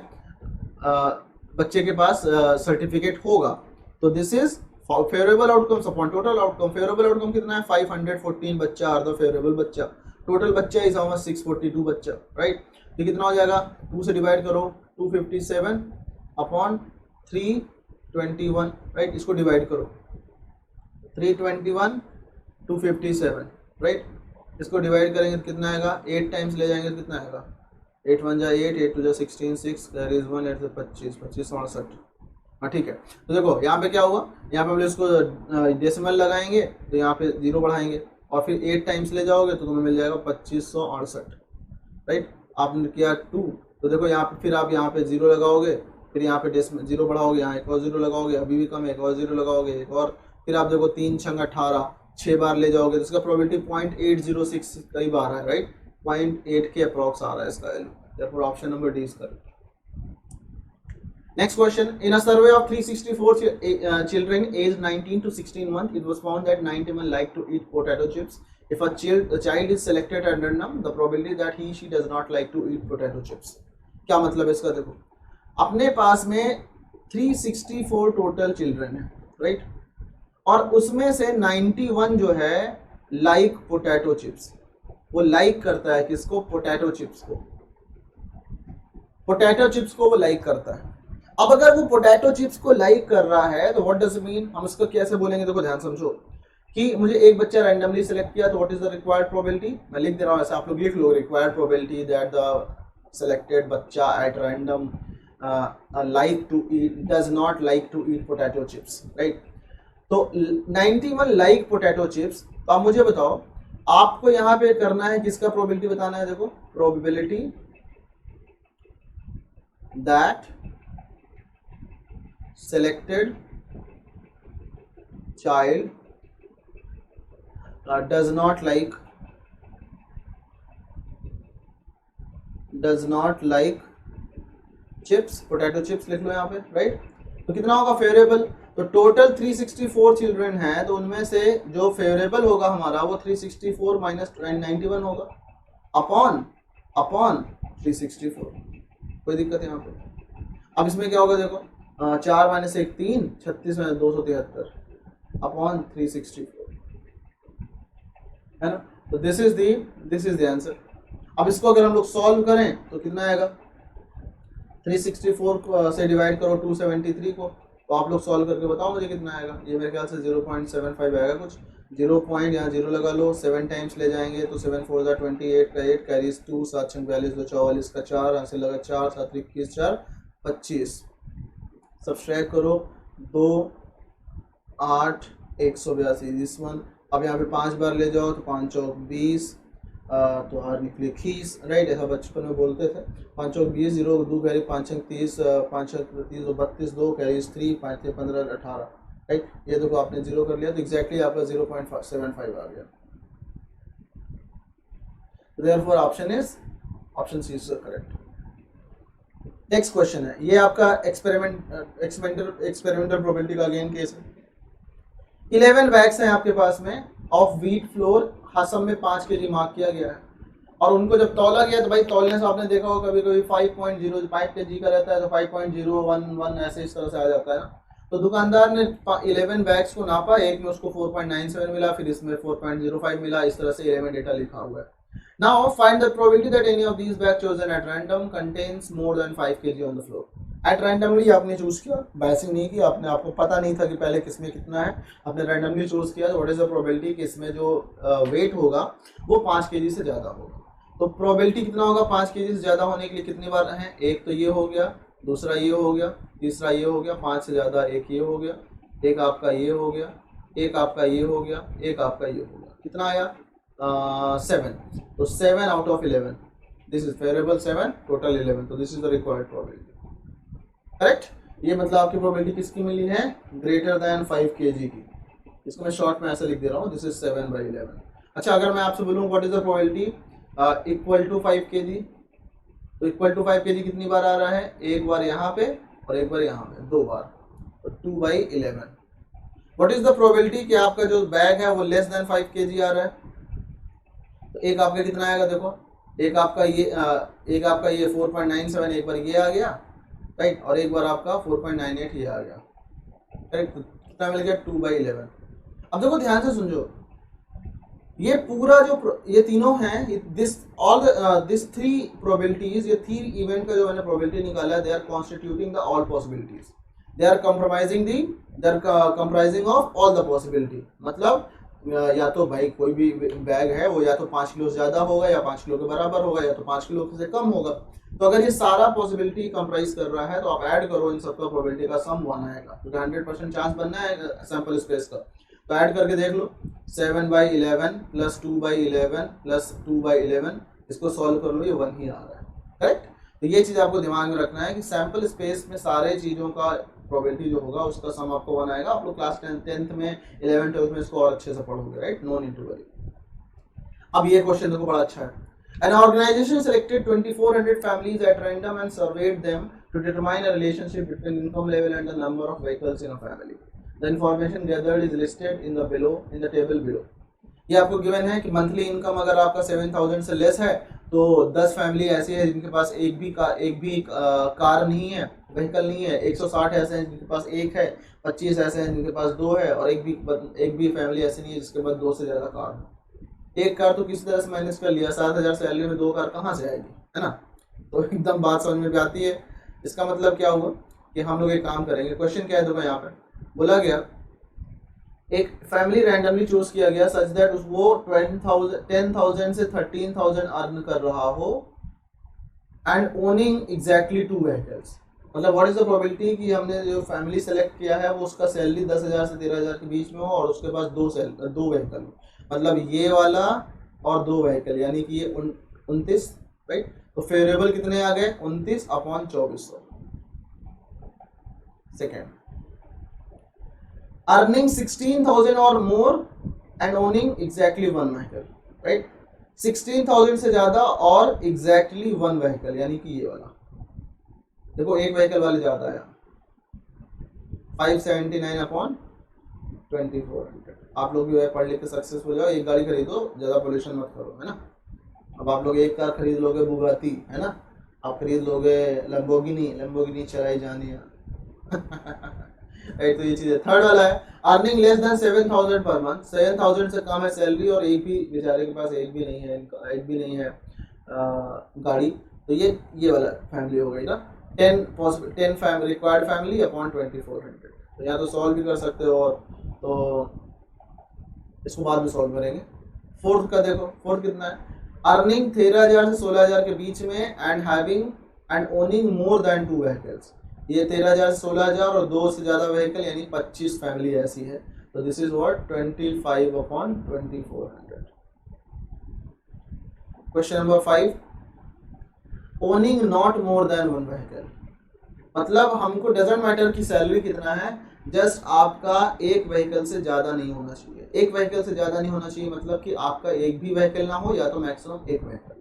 बच्चे के पास सर्टिफिकेट होगा। तो this is favourable outcomes upon total outcome. Favourable outcome कितना है? 514 बच्चा आर द फेवरेबल बच्चा। टोटल बच्चा इज हाउ मच? 642 बच्चा, राइट। तो कितना हो जाएगा? 2 से डिवाइड करो, 257 अपॉन 321, राइट। इसको डिवाइड करो, 321 257, राइट। इसको डिवाइड करेंगे तो कितना आएगा? 8 टाइम्स ले जाएंगे तो कितना आएगा? 8 1 जा 8, 8 2 जा 16, 6 देयर इज 1, 8 से 25, 25 68। हाँ ठीक है। तो देखो यहाँ पे क्या हुआ, यहाँ पे हम इसको डेसिमल लगाएंगे तो यहाँ पे 0 बढ़ाएंगे और फिर 8 टाइम्स ले जाओगे तो तुम्हें मिल जाएगा 2568, राइट। आपने किया 2, तो देखो यहाँ पे फिर आप यहाँ पे 0 लगाओगे, फिर यहाँ पे डेसिमल 0 बढ़ाओगे, यहाँ एक और 0 लगाओगे, अभी भी कम है, एक और 0 लगाओगे, एक और, फिर आप देखो 3 6 18, 6 बार ले जाओगे तो इसका प्रोबेबिलिटी 0.806 करीब आ रहा है, राइट। 0.8 के अप्रॉक्स आ रहा है इसका value. therefore option number D is correct. Next question. In a survey of 364 children aged 19 to 16 months, it was found that 91 like to eat potato chips. If a child is selected at random, the probability that he/she does not like to eat potato chips. क्या मतलब है इसका? देखो अपने पास में 364 total children है, right. और उसमें से 91 जो है लाइक पोटैटो चिप्स। वो लाइक करता है किसको? पोटैटो चिप्स को। पोटैटो चिप्स को वो लाइक करता है। अब अगर वो पोटैटो चिप्स को लाइक कर रहा है तो व्हाट डज इट मीन? हम इसको कैसे बोलेंगे? देखो ध्यान समझो कि मुझे एक बच्चा रैंडमली सिलेक्ट किया तो what is the required probability? मैं लिख दे रहा हूँ ऐसा, आप लोग लिख लो। Required probability that the selected बच्चा at random like to eat does not like to eat potato chips, right? तो 91 like potato chips। तो आप मुझे बताओ, आपको यहाँ पे करना है किसका प्रोबेबिलिटी बताना है? देखो probability that selected child does not like chips, potato chips लिख लो यहाँ पे, राइट। तो कितना होगा फेवरेबल, तो टोटल 364 चिल्ड्रन हैं, तो उनमें से जो फेवरेबल होगा हमारा वो 364 माइनस 91 होगा अपॉन 364। कोई दिक्कत है यहाँ पे। अब इसमें क्या होगा देखो, 4 माइनस 1 3, 36 में 273 अपॉन 364, है ना। तो दिस इज द आंसर। अब इसको अगर हम लोग सॉल्व करें तो कितना आएगा, 364 से डिवाइड करो 273 को, तो आप लोग सॉल्व करके बताओ मुझे कितना आएगा। ये मेरे ख्याल से 0.75 आएगा कुछ, 0 पॉइंट यहाँ 0 लगा लो, 7 टाइम्स ले जाएंगे तो 7 4 28 का 8 कैरीज 2, 7 6 42 2 44 का 4, यहाँ से लगा 4 7 21 4 25, सब्सट्रैक्ट करो 2 8 182 दिस वन। अब यहाँ पे 5 बार ले जाओ तो 5 चौक 20, तो हार निकले खीस, राइट, ऐसा बचपन में बोलते थे। 5 चौक 20, 0 2 कैरी 5 छंग 30, 5 छंग 30 32, 2 कैरीज 3, 5 थे 15 18, राइट। ये देखो आपने 0 कर लिया तो एग्जैक्टली आपका 0.75 आ गया। Therefore option C is correct. Next question है, ये आपका एक्सपेरिमेंटल प्रोबेबिलिटी का अगेन केस है। 11 बैग्स हैं आपके पास में ऑफ व्हीट फ्लोर, हसम में 5 kg मार्क किया गया है, और उनको जब तौला गया तो भाई तौलने से आपने देखा होगा कभी कभी 5.05 kg का रहता है तो 5.011 ऐसे इस तरह से आ जाता है ना। तो दुकानदार ने 11 बैग्स को नापा, एक में उसको 4.97 मिला, फिर इसमें 4.05 मिला, इस तरह से 11 डेटा लिखा हुआ है। Now find the probability that any of these bags chosen at random contains more than 5 kg on the floor. At randomly आपने चूज किया, बैसिंग नहीं किया, आपने आपको पता नहीं था कि पहले किसमें कितना है, आपने रैंडमली चूज किया। व्हाट इज द प्रोबेबिलिटी कि इसमें जो वेट होगा वो 5 kg से ज़्यादा होगा। तो प्रोबेबिलिटी कितना होगा 5 kg से ज़्यादा होने के लिए, कितनी बार है, एक तो ये हो गया, दूसरा ये हो गया, तीसरा ये हो गया, 5 से ज़्यादा एक ये हो गया, एक आपका ये हो गया, एक आपका ये हो गया, एक आपका ये हो गया, कितना आया 7। तो 7 out of 11, this is favourable 7, total 11, तो this is the required probability, correct. ये मतलब आपकी प्रोबेबिलिटी किसकी मिली है, ग्रेटर देन 5 kg की। इसको मैं शॉर्ट में ऐसा लिख दे रहा हूँ, दिस इज 7/11। अच्छा, अगर मैं आपसे बोलूँ what is the probability equal to 5 kg, तो इक्वल टू 5 kg कितनी बार आ रहा है, एक बार यहाँ पे और एक बार यहाँ पे, 2 बार, तो 2/11। व्हाट इज द प्रोबेबिलिटी कि आपका जो बैग है वो लेस देन 5 kg आ रहा है, तो एक आपका कितना आएगा देखो, एक आपका ये 4.97, एक बार ये आ गया, राइट, और एक बार आपका 4.98 ये आ गया, करेक्ट। तो कितना मिल गया 2/11। अब देखो ध्यान से समझो, ये पूरा जो ये तीनों हैं, दिस 3 प्रोबेबिलिटीज, ये 3 इवेंट का जो मैंने प्रोबेबिलिटी निकाला है, they are constituting the all possibilities, they are comprising of all the possibility. मतलब या तो भाई कोई भी बैग है वो या तो 5 किलो से ज़्यादा होगा, या 5 किलो के बराबर होगा, या तो 5 किलो से कम होगा। तो अगर ये सारा पॉसिबिलिटी कंप्राइज कर रहा है तो आप ऐड करो, इन सबका प्रोबेबिलिटी का सम 1 आएगा, क्योंकि 100% चांस बनना है सैंपल स्पेस का। तो ऐड करके देख लो, 7/11 प्लस 2/11 प्लस 2/11, इसको सॉल्व कर लो, ये 1 ही आ रहा है, करेक्ट। तो ये चीज़ आपको दिमाग में रखना है कि सैंपल स्पेस में सारे चीज़ों का प्रोबेबिलिटी जो होगा उसका सम आपको 1 आएगा। आप लोग क्लास 10th में 11th 12th में इसको और अच्छे से पढ़ोगे, right, no need to worry. अब ये क्वेश्चन देखो बड़ा अच्छा है। An organization selected 2400 families at random and surveyed them to determine a relationship between income level and the number of vehicles in a family. The information gathered is listed in the table below. ये आपको given है कि monthly income अगर आपका 7000 से less है तो 10 family ऐसी है जिनके पास एक भी कार नहीं है, व्हीकल नहीं है, 160 ऐसे हैं जिनके पास एक है, 25 ऐसे हैं जिनके पास 2 है, और एक भी फैमिली ऐसी नहीं है जिसके पास 2 से ज़्यादा कार है। एक कार तो किसी तरह से मैनेज कर लिया, 7000 सैलरी में 2 कार कहाँ से आएगी, है ना। तो एकदम बात समझ में भी आती है। इसका मतलब क्या हुआ कि हम लोग एक काम करेंगे। क्वेश्चन क्या है देखो, यहाँ पे बोला गया एक फैमिली रैंडमली चूज किया गया सच दैट वो 10,000 से 13,000 अर्न कर रहा हो एंड ओनिंग एग्जैक्टली 2 व्हीकल्स। मतलब व्हाट इज द प्रोबेबिलिटी कि हमने जो फैमिली सेलेक्ट किया है वो उसका सैलरी 10,000 से 13,000 के बीच में हो और उसके पास 2 व्हीकल, मतलब ये वाला और 2 व्हीकल, यानी कि ये 29, राइट। तो फेवरेबल कितने आ गए, 29/2400। सेकेंड, अर्निंग 16,000 और more and owning exactly 1 vehicle, right. 16,000 से ज्यादा और एग्जैक्टली 1 व्हीकल, यानी कि ये वाला, देखो एक व्हीकल वाले ज़्यादा है, 579/2400। आप लोग भी वह पढ़ लिख के सक्सेस हो जाओ, एक गाड़ी खरीदो, ज़्यादा पोल्यूशन मत करो, है ना। अब आप लोग एक कार खरीद लोगे बुगाती, है ना, आप खरीद लोगे लंबोर्गिनी, लंबोर्गिनी चलाई जानी है। राइट, तो ये चीज़ है। थर्ड वाला है earning less than 7,000 per month, 7,000 से कम है सैलरी और एक भी बेचारे के पास एक भी नहीं है, एक भी नहीं है गाड़ी, तो ये वाला फैमिली हो गई ना। 10 फैमिली रिक्वायर्ड फैमिली अपॉन 2400, तो यहाँ तो सॉल्व भी कर सकते हो, और तो इसको बाद में सॉल्व करेंगे। फोर्थ का देखो, फोर्थ कितना है, अर्निंग 13,000 से 16,000 के बीच में and having and owning more than 2 vehicles. ये 13,000 से 16,000 और 2 से ज़्यादा व्हीकल, यानी 25 फैमिली ऐसी है, तो this is what 25/2400। Question number 5, owning not more than 1 vehicle, मतलब हमको डजेंट मैटर की सैलरी कितना है, जस्ट आपका एक व्हीकल से ज़्यादा नहीं होना चाहिए। एक व्हीकल से ज़्यादा नहीं होना चाहिए मतलब कि आपका एक भी व्हीकल ना हो, या तो मैक्सिमम एक व्हीकल।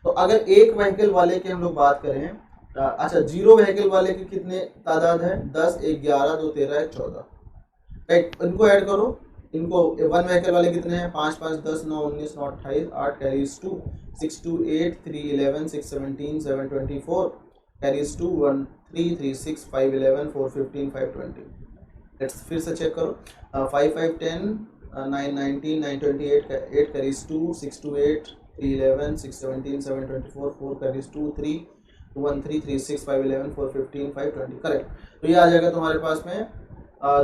तो अगर एक व्हीकल वाले की हम लोग बात करें, अच्छा, 0 व्हीकल वाले की कितने तादाद है, 10, 1 11, 2 13, 1 14, राइट, इनको ऐड करो। इनको 1 व्हीकल वाले कितने हैं, 5 5 10 9 19 9 28, 8 कैरीज 2, 6 2 8 3 11 6 17 7 24 कैरीज 2 1 3 3 6 5 11 4 15 5 20। लेट्स फिर से चेक करो, 5 5 10 9 19 9 28 8 कैरीज 2 6 2 8 3 11 6 17 7 24 4 कैरीज 2 3 1 3 3 6 5 11 4 15 5 20, करेक्ट। तो ये आ जाएगा तुम्हारे पास में,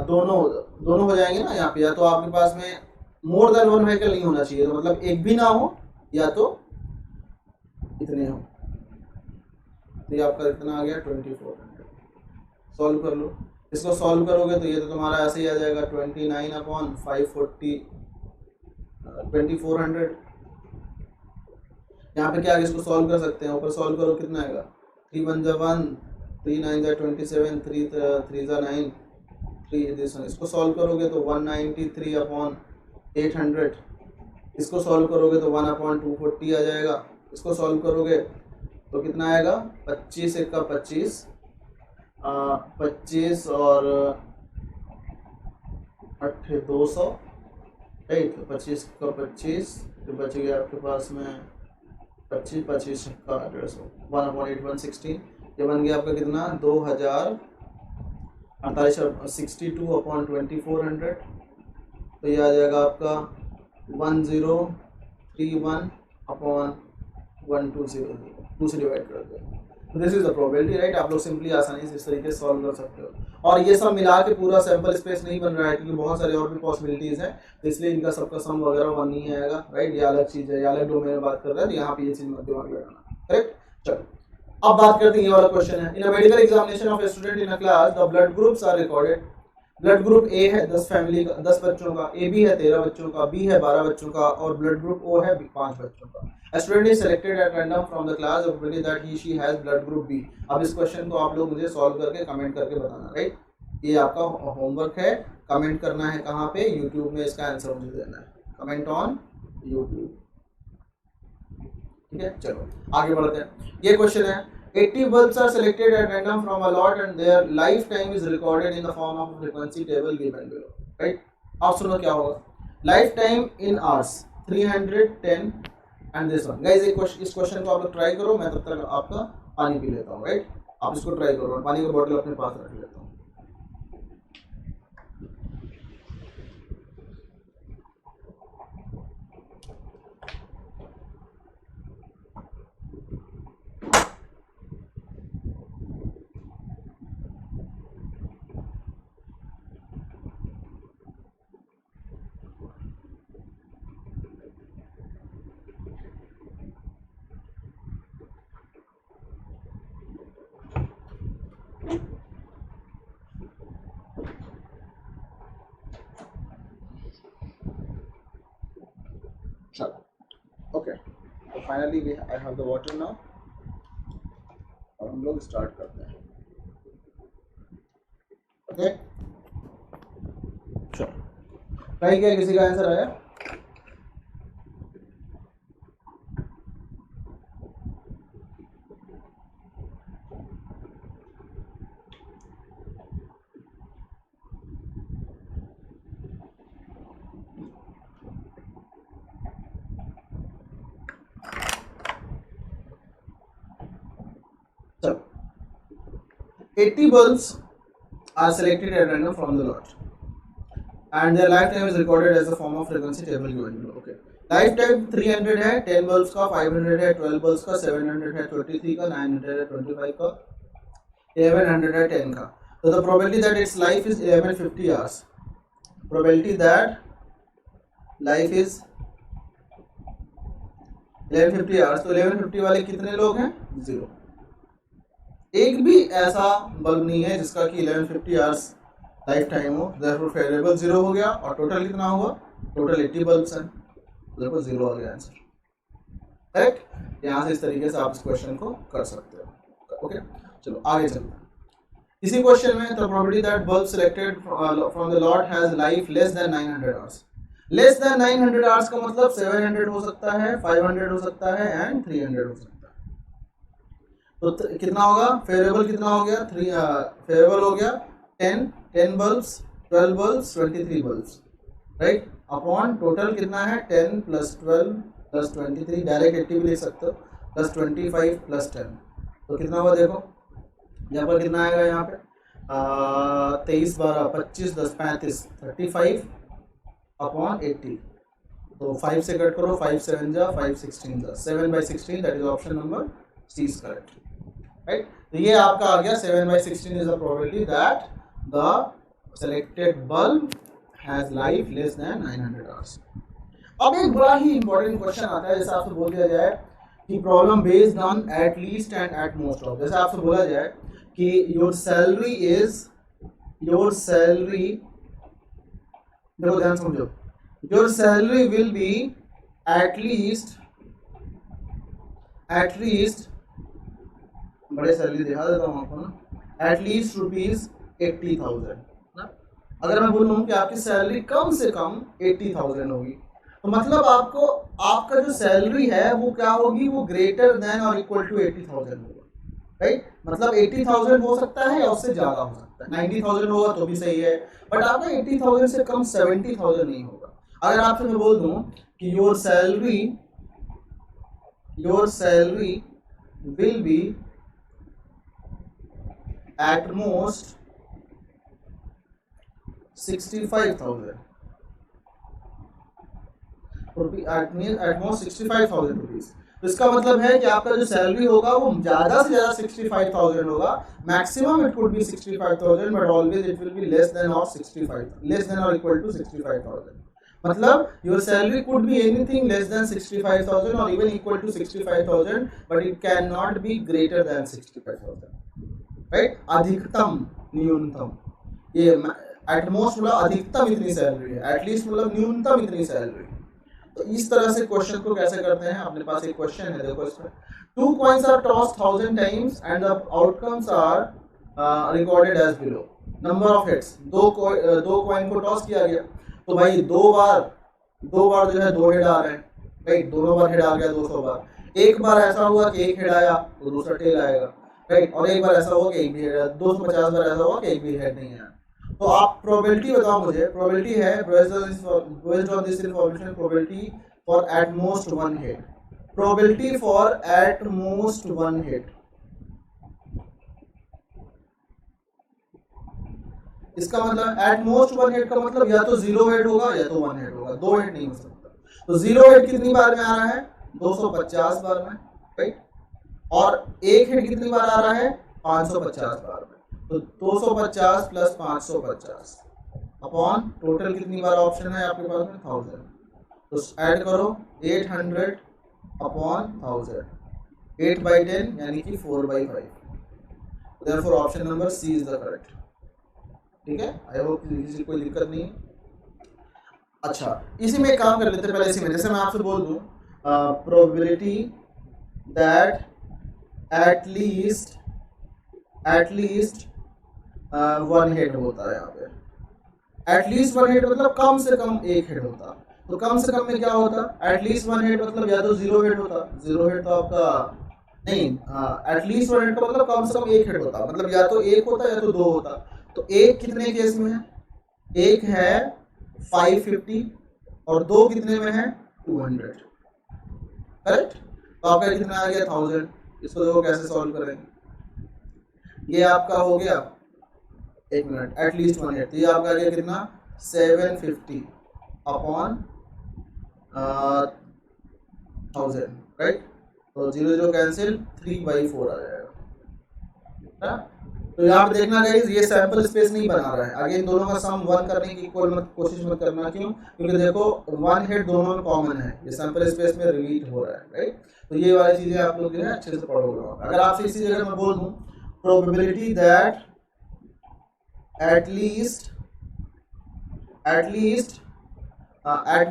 दोनों हो जाएंगे ना यहाँ पे, या तो आपके पास में मोर देन 1 व्हीकल नहीं होना चाहिए, तो मतलब एक भी ना हो या तो इतने हो, तो ये आपका कितना आ गया 2400। सॉल्व कर लो, इसको सॉल्व करोगे तो ये तो तुम्हारा ऐसे ही आ जाएगा 29/540 2400। यहाँ पे क्या है, इसको सॉल्व कर सकते हैं, ऊपर सॉल्व करो कितना आएगा, 3 1 1 3 9 27 3 3 9 3, इसको सॉल्व करोगे तो 193/800, इसको सॉल्व करोगे तो 1/240 आ जाएगा, इसको सॉल्व करोगे तो कितना आएगा, 25 1 का 25, 25 और 8 200, राइट, 25 का 25, तो बच गया आपके पास में 25 25 का 150, 1/8 116, ये बन गया आपका कितना 62/2400, तो ये आ जाएगा आपका 1031/120, 2 से डिवाइड कर दो, तो this is the probability, right. आप लोग सिंपली आसानी से इस तरीके से सॉल्व कर सकते हो, और ये सब मिला के पूरा सैंपल स्पेस नहीं बन रहा है, क्योंकि बहुत सारे और भी पॉसिबिलिटीज हैं, तो इसलिए इनका सबका सम वगैरह वन नहीं आएगा, राइट, ये अलग चीज़ है, ये अलग डोमेन में बात कर रहा है, तो यहाँ पे ये चीज़ मत दिमाग लगाना, करेक्ट। चलो अब बात करते हैं, ये वाला क्वेश्चन है, in a medical examination of a student in a class the blood groups are recorded. Blood group A है 10 फैमिली का, 10 बच्चों का, ए बी है 13 बच्चों का, बी है 12 बच्चों का, और ब्लड ग्रुप ओ है 5 बच्चों का। A student is selected at random from the class of probability that he she has blood group B। अब इस क्वेश्चन को आप लोग मुझे सॉल्व करके कमेंट करके बताना, राइट, ये आपका होमवर्क है, कमेंट करना है कहाँ पे, यूट्यूब में इसका आंसर मुझे देना है, कमेंट ऑन यूट्यूब, ठीक है। चलो आगे बढ़ते हैं, ये क्वेश्चन है, 80 bulbs are selected at random from a lot and their lifetime is recorded in the form of a frequency table given below, right। आप सुनो क्या होगा, lifetime in hours 310 and this one. Guys इस question को आप लोग try करो, मैं तब तक आपका पानी पी लेता हूँ, राइट, आप इसको ट्राई करो, पानी का बोतल अपने पास रख लेता हूँ। चलो ओके, तो finally I have the water now, और हम लोग स्टार्ट करते हैं, ओके। चलो ट्राई किया, किसी का आंसर आया, 80 bulbs are selected at random from the lot and their lifetime is recorded as a form of frequency table given below. Okay, lifetime 300 है, 10 bulbs का, 500 है, 12 bulbs का, 700 है, 23 का, 900 है, 25 का, 1100 है, 10 का. So the probability that its life is 1150 hours. Probability that life is 1150 hours. तो 1150 वाले कितने लोग हैं? 0. एक भी ऐसा बल्ब नहीं है जिसका कि 1150 आवर्स लाइफ टाइम हो. therefore फेवरेबल 0 हो गया. और टोटल कितना हुआ? टोटल 80 बल्ब्स हैं. therefore 0 हो गया आंसर. करेक्ट. यहाँ से इस तरीके से आप इस क्वेश्चन को कर सकते हो. ओके, चलो आगे चलते हैं. इसी क्वेश्चन में the probability that bulb selected from the lot has life less than 900 hours. Less than 900 hours का मतलब 700 हो सकता है, 500 हो सकता है एंड 300 हो सकता है. तो कितना होगा? फेवरेबल कितना हो गया? फेवरेबल हो गया 10 bulbs, 12 bulbs, 23 bulbs, right. Upon total कितना है? 10 प्लस 12 प्लस 23, डायरेक्ट 80 भी लिख सकते हो, प्लस 25 प्लस 10. तो कितना हुआ देखो यहाँ पर कितना आएगा? यहाँ पे 23 12 25 10 35 35 अपॉन 80. तो 5 से कट करो, 5 7 जा 5 16 जा 7/16. That is option number C is correct, right. तो ये आपका आ गया 7/16 is the probability that the selected bulb has life less than 900 hours. अब एक बड़ा ही इंपॉर्टेंट क्वेश्चन आता है, जैसे आपसे बोल दिया जाए कि problem based on at least and at most of. जैसे आपसे बोला जाए कि योर सैलरी, देखो ध्यान समझो, your salary will be at least बड़े सैलरी दिखा देता हूँ आपको ना, एट लीस्ट ₹80,000 ना. अगर मैं बोलूँ कि आपकी सैलरी कम से कम 80,000 होगी, तो मतलब आपको आपका जो सैलरी है वो क्या होगी? वो ग्रेटर देन और इक्वल टू 80,000 होगा, राइट. मतलब 80,000 हो सकता है या उससे ज्यादा हो सकता है. 90,000 होगा तो भी सही है, बट आपका 80,000 से कम 70,000 नहीं होगा. अगर आपसे मैं बोल दूं कि your salary will be at most 65,000 rupees. तो इसका मतलब है कि आपका जो सैलरी होगा वो ज्यादा से ज्यादा 65,000 होगा. Maximum it could be 65,000 but always it will be less than और इक्वल टू 65,000. मतलब your salary could be anything less than 65,000 और even equal to 65,000 but it can not be greater than 65,000, right. अधिकतम न्यूनतम, ये at most मतलब अधिकतम इतनी salary है, एटलीस्ट मतलब न्यूनतम इतनी सैलरी. तो इस तरह से क्वेश्चन को कैसे करते हैं? अपने पास एक क्वेश्चन है, देखो इसमें 2 coins are tossed 1000 times and the outcomes are recorded as below. Number of hits, दो कॉइन को टॉस किया गया, तो भाई दो बार जो है 2 हेड आ रहे हैं, राइट. दोनों बार हेड आ गया 200 बार. एक बार ऐसा हुआ कि एक हेड आया तो दूसरा टेल आएगा, राइट. और एक बार ऐसा हुआ कि एक भी हेड, 250 बार ऐसा हुआ कि एक भी हेड नहीं आया. तो आप प्रोबेबिलिटी बताओ मुझे. प्रोबेबिलिटी है based on this information, probability for at most 1 hit. Probability for at most 1 hit, इसका मतलब एट मोस्ट 1 हिट का मतलब या तो 0 हेड होगा या तो 1 हेड होगा, 2 हेड नहीं हो सकता. तो 0 हेड कितनी बार में आ रहा है? 250 बार में, राइट. और एक हेड कितनी बार आ रहा है? 550 बार में. तो 250 प्लस 550 अपॉन टोटल कितनी बार ऑप्शन है आपके पास में? 1000. तो ऐड करो 800 अपॉन 1000, 8/10 यानी कि 4/5. Therefore option number C is the correct. ठीक है, आई होप किसी कोई दिक्कत नहीं है. अच्छा, इसी में काम कर लेते हैं. पहले इसी में जैसे मैं आपसे बोल दूं probability that at least 1 head होता है. यहाँ पे एटलीस्ट 1 हेड मतलब कम से कम एक हेड होता. तो कम से कम में क्या होता? एटलीस्ट 1 हेड मतलब या तो 0 हेड होता, 0 हेड तो आपका नहीं, एटलीस्ट 1 हेड का मतलब कम से कम एक हेड होता, मतलब या तो एक होता या तो 2 होता. तो एक कितने केस में है? एक है 550 और 2 कितने में है? 200, करेक्ट. तो आपका कितना आ गया? 1000. इसको देखो कैसे सॉल्व करेंगे. ये आपका हो गया, एक मिनट, एटलीस्ट 1 तो ये आपका आ गया कितना 750 अपॉन 1000, राइट। तो 0 0 कैंसिल, 3/4 आ जाएगा ना। तो यहाँ पे देखना गाइस, ये सैंपल स्पेस नहीं बना रहा है। आगे इन दोनों का सम 1 करने की कोशिश मत करना, क्यों? क्योंकि देखो 1 हेड दोनों में कॉमन है, ये सैंपल स्पेस में रिपीट हो रहा है, राइट। तो ये वाली चीजें आप लोग जो है अच्छे से पढ़ोगे। अगर आपसे इसी जगह मैं बोल दूं प्रोबेबिलिटी दैट एट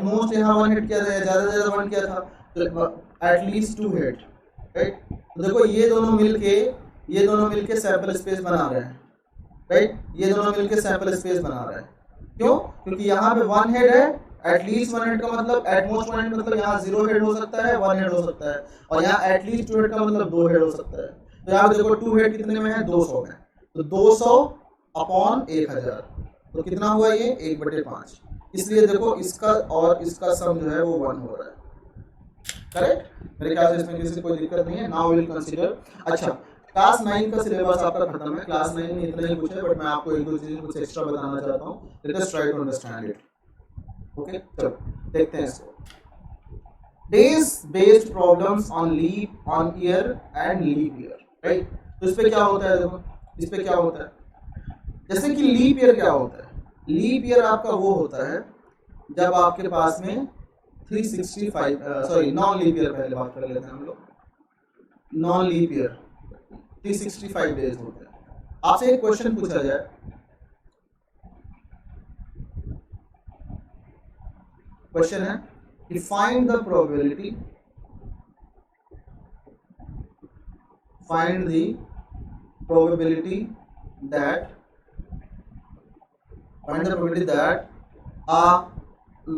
मोस्ट, यहाँ 1 हेड किया था, ज्यादा से ज्यादा 1 किया था, तो एटलीस्ट 2 हेड, राइट। तो देखो ये दोनों मिलके सैंपल स्पेस बना रहे हैं, राइट। ये दोनों मिलके सैंपल स्पेस बना रहे हैं, क्यों? क्योंकि यहाँ पे 1 हेड है, एटलीस्ट 1 हेड का मतलब एटमोस्ट 1 हेड मतलब यहाँ 0 हेड हो सकता है, 1 हेड हो सकता है, और यहाँ एटलीस्ट 2 हेड का मतलब 2 हेड हो सकता है। तो यहाँ पे देखो 2 हेड कितने में है, 200 में, तो 200 अपॉन 1000, तो कितना हुआ ये 1/5। इसलिए देखो इसका और इसका सम जो है वो 1 हो रहा है, करेक्ट। मेरे ख्याल से इसमें किसी कोई दिक्कत नहीं है। नाउ विल कंसीडर, अच्छा क्लास 9 का सिलेबस आपका खत्म है, क्लास 9 में इतना ही कुछ है, बट मैं आपको एक दो चीजें कुछ एक्स्ट्रा बताना चाहता हूँ, let us try to understand it. Okay, चलो देखते हैं इसको। Days based problems on leap, on year and leap year, right. तो इस पे क्या होता है, देखो इस पे क्या होता है, जैसे कि लीप ईयर क्या होता है। लीप ईयर आपका वो होता है जब आपके पास में 365 सॉरी नॉन लीप ईयर, पहले बात कर लेते हैं हम लोग। नॉन लीप ईयर 365 डेज होते हैं। आपसे एक क्वेश्चन पूछा जाए, क्वेश्चन है find the probability that a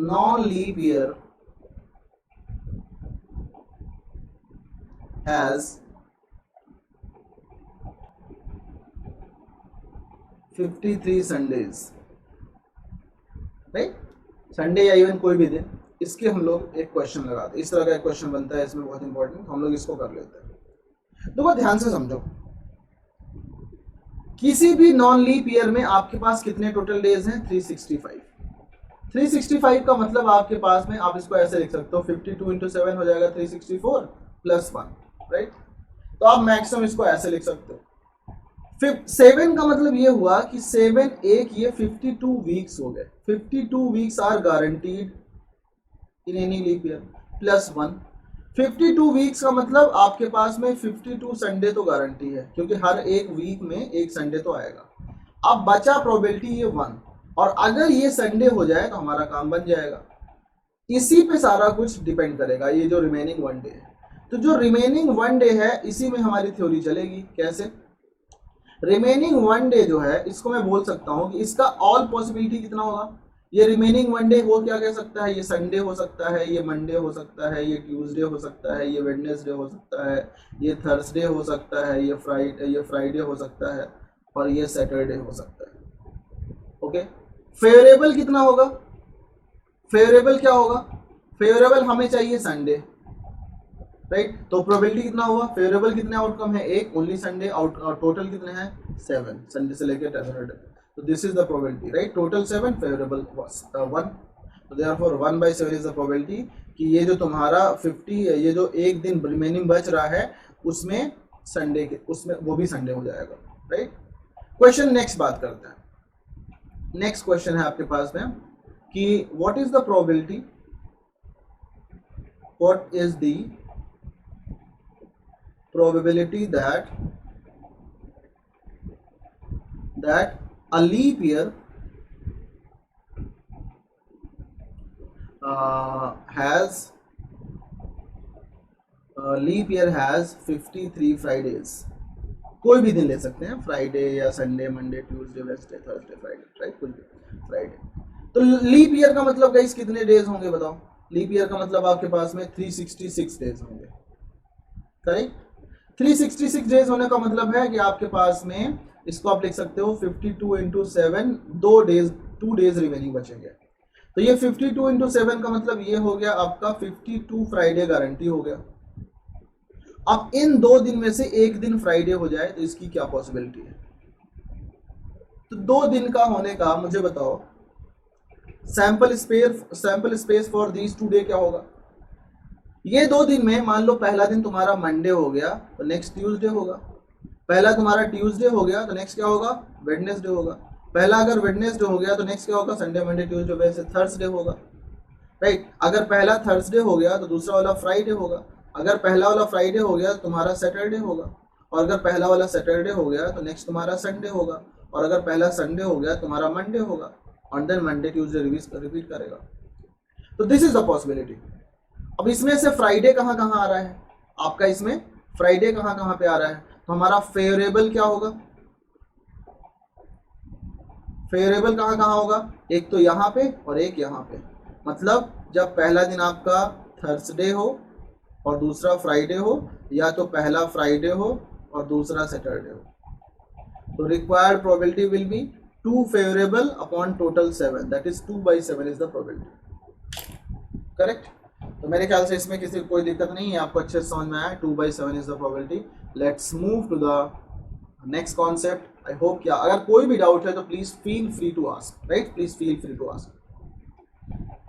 non-leap year has 53 Sundays, right. Sunday या इवन कोई भी दिन, इसके हम लोग एक क्वेश्चन लगाते हैं। इस तरह का एक क्वेश्चन बनता है, इसमें बहुत इंपॉर्टेंट, हम लोग इसको कर लेते हैं। तो बहुत ध्यान से समझो, किसी भी नॉन लीप ईयर में आपके पास कितने टोटल डेज हैं, 365। 365 का मतलब आपके पास में, आप इसको ऐसे लिख सकते हो, 52 × 7 हो जाएगा 364 + 1, राइट। तो आप मैक्सिमम इसको ऐसे लिख सकते हो। 7 का मतलब ये हुआ कि 7 एक ये 52 वीक्स हो गए, 52 weeks are guaranteed in any leap year, +1। 52 weeks का मतलब आपके पास में 52 संडे तो गारंटी है, क्योंकि हर एक वीक में एक संडे तो आएगा। अब बचा प्रोबेबिलिटी ये 1, और अगर ये संडे हो जाए तो हमारा काम बन जाएगा। इसी पे सारा कुछ डिपेंड करेगा, ये जो रिमेनिंग 1 डे है। तो जो रिमेनिंग 1 डे है, इसी में हमारी थ्योरी चलेगी। कैसे? रिमेनिंग 1 डे जो है, इसको मैं बोल सकता हूँ कि इसका ऑल पॉसिबिलिटी कितना होगा। ये रिमेनिंग 1 डे वो क्या कह सकता है, ये संडे हो सकता है, ये मंडे हो सकता है, ये ट्यूसडे हो सकता है, ये वेडनेसडे हो सकता है, ये थर्सडे हो सकता है, ये फ्राइडे हो सकता है, और ये सैटरडे हो सकता है। ओके, फेवरेबल कितना होगा? फेवरेबल क्या होगा? फेवरेबल हमें चाहिए संडे, राइट। तो प्रोबेबिलिटी कितना हुआ? फेवरेबल कितने आउटकम है? एक, ओनली संडे। टोटल कितने हैं? 7, संडे से लेकर सैटरडे। तो this is the probability, right. Total 7, favourable 1। तो देयरफॉर 1/7 इज द प्रोबेबिलिटी कि ये जो तुम्हारा 50, ये जो एक दिन रिमेनिंग बच रहा है, उसमें संडे के, उसमें वो भी संडे हो जाएगा, राइट। क्वेश्चन नेक्स्ट बात करते हैं। नेक्स्ट क्वेश्चन है आपके पास में कि what is the probability, what is the probability that a leap year has 53 Fridays. कोई भी दिन ले सकते हैं, फ्राइडे या Sunday, Monday, Tuesday, Wednesday, Thursday, Friday, right, कुछ भी फ्राइडे। तो लीप ईयर का मतलब गाइस कितने डेज होंगे बताओ? लीप ईयर का मतलब आपके पास में 366 डेज होंगे, करेक्ट। 366 डेज होने का मतलब है कि आपके पास में, इसको आप लिख सकते हो 52 × 7, 2 डेज रिमेनिंग बचेंगे। तो ये 52 × 7 का मतलब ये हो गया आपका 52 फ्राइडे गारंटी हो गया। अब इन 2 दिन में से एक दिन फ्राइडे हो जाए तो इसकी क्या पॉसिबिलिटी है? तो 2 दिन का होने का मुझे बताओ sample space for these 2 day क्या होगा? ये 2 दिन में मान लो पहला दिन तुम्हारा मंडे हो गया तो नेक्स्ट ट्यूसडे होगा, पहला तुम्हारा ट्यूसडे हो गया तो नेक्स्ट क्या होगा? वेडनेसडे होगा, पहला अगर वेडनेसडे हो गया तो नेक्स्ट क्या होगा? संडे मंडे ट्यूसडे वैसे थर्सडे होगा, राइट? अगर पहला थर्सडे हो गया तो दूसरा वाला फ्राइडे होगा, अगर पहला वाला फ्राइडे हो गया तो तुम्हारा सैटरडे होगा, और अगर पहला वाला सैटरडे हो गया तो नेक्स्ट तुम्हारा संडे होगा, और अगर पहला संडे हो गया तुम्हारा मंडे होगा, और देन मंडे ट्यूसडे रिपीट करेगा। तो दिस इज द पॉसिबिलिटी। अब इसमें से फ्राइडे कहाँ कहाँ आ रहा है आपका? इसमें फ्राइडे कहाँ कहाँ पे आ रहा है? तो हमारा फेवरेबल क्या होगा? फेवरेबल कहाँ कहाँ होगा? एक तो यहाँ पे और एक यहाँ पे। मतलब जब पहला दिन आपका थर्सडे हो और दूसरा फ्राइडे हो, या तो पहला फ्राइडे हो और दूसरा सैटरडे हो, तो required probability will be 2 favourable upon total 7, that is 2/7 is the probability. Correct? तो मेरे ख्याल से इसमें किसी कोई दिक्कत नहीं है, आपको अच्छे से समझ में आया। 2/7 is the probability. Let's move to the next concept. I hope क्या अगर कोई भी डाउट है तो please feel free to ask, right? Please feel free to ask.